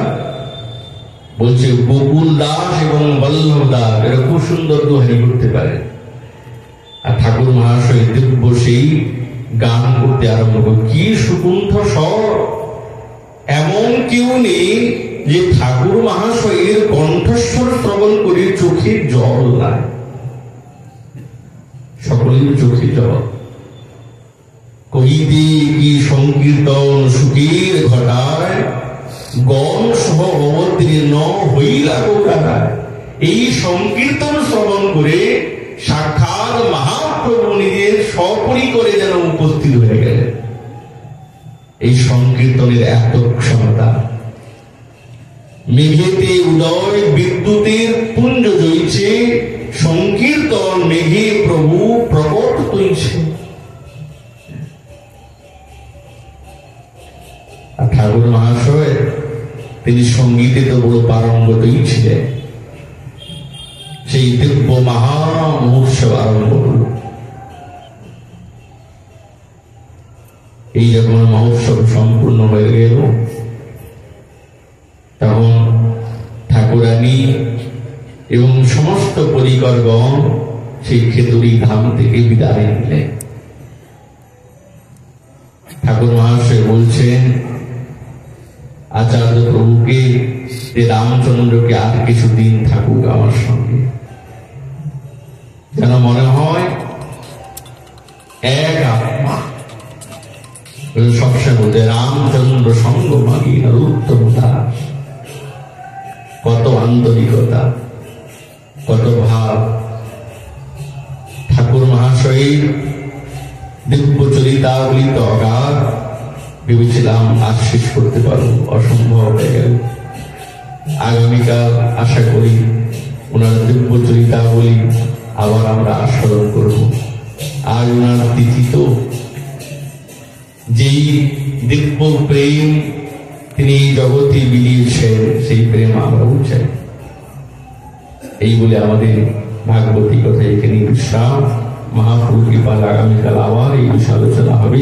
বলছে বকুল দাস এবং বল্লভ দাস। এরা খুব সুন্দর দোহারি করতে পারে। আর ঠাকুর মহাশয় দিব্য সেই গান করতে আরম্ভ করে। কি সুকুণ্ঠ স্বর! এমন কেউ নেই যে ঠাকুর মহাশয়ের কণ্ঠস্বর শ্রবণ করে চোখে জল নাই। সকলের চোখে জল। কহিতে কি সংকীর্তন সুখের ঘটায়, গণ সহ অবতীর্ণ হইলা গৌরায়। এই সংকীর্তন শ্রবণ করে সাক্ষাৎ মহাপ্রভু নিজের সপরিকরে যেন উপস্থিত হয়ে গেলেন। এই সংকীর্তনের এত ক্ষমতা। মেঘেতে উদয় বিদ্যুতের পুঞ্জ জ্বলছে, সংকীর্তন মেঘে প্রভু প্রকট হইছে। ঠাকুর মহাশয় তিনি সঙ্গীতে তো বড় পারঙ্গতই ছিলেন। সেই দিব্য মহা মহোৎসব আরম্ভ হল। এই যখন মহোৎসব সম্পূর্ণ হয়ে গেল, তখন ঠাকুরানী এবং সমস্ত পরিকরগণ সেই খেতুরি ধাম থেকে বিদায় নিলেন। ঠাকুর মহাশয় বলছেন আচার্য প্রভুকে যে রামচন্দ্রকে আর কিছুদিন থাকুক আমার সঙ্গে, যেন মনে হয় এক আত্মা। সবসময় বলতে রামচন্দ্র সঙ্গ মাগি নরোত্তমতা। কত আন্তরিকতা, কত ভাব! ঠাকুর মহাশয়ের দিব্য চরিতাবলী তো অগাধ। ভেবেছিলাম আজ শেষ করতে পারবো, অসম্ভব হয়ে গেল। আগামীকাল আশা করি ওনার দিব্য চরিতাবলী আবার আমরা আস্বাদন করব। আর ওনার তিথি তো, যেই দিব্য প্রেম তিনি জগতে বিলিয়েছেন, সেই প্রেম আমরাও চাই। এই বলে আমাদের ভাগবতী কথা এখানে বিশ্রাম। মহাপ্রভু কৃপাল আগামীকাল আবার এই বিষয়ে আলোচনা হবে।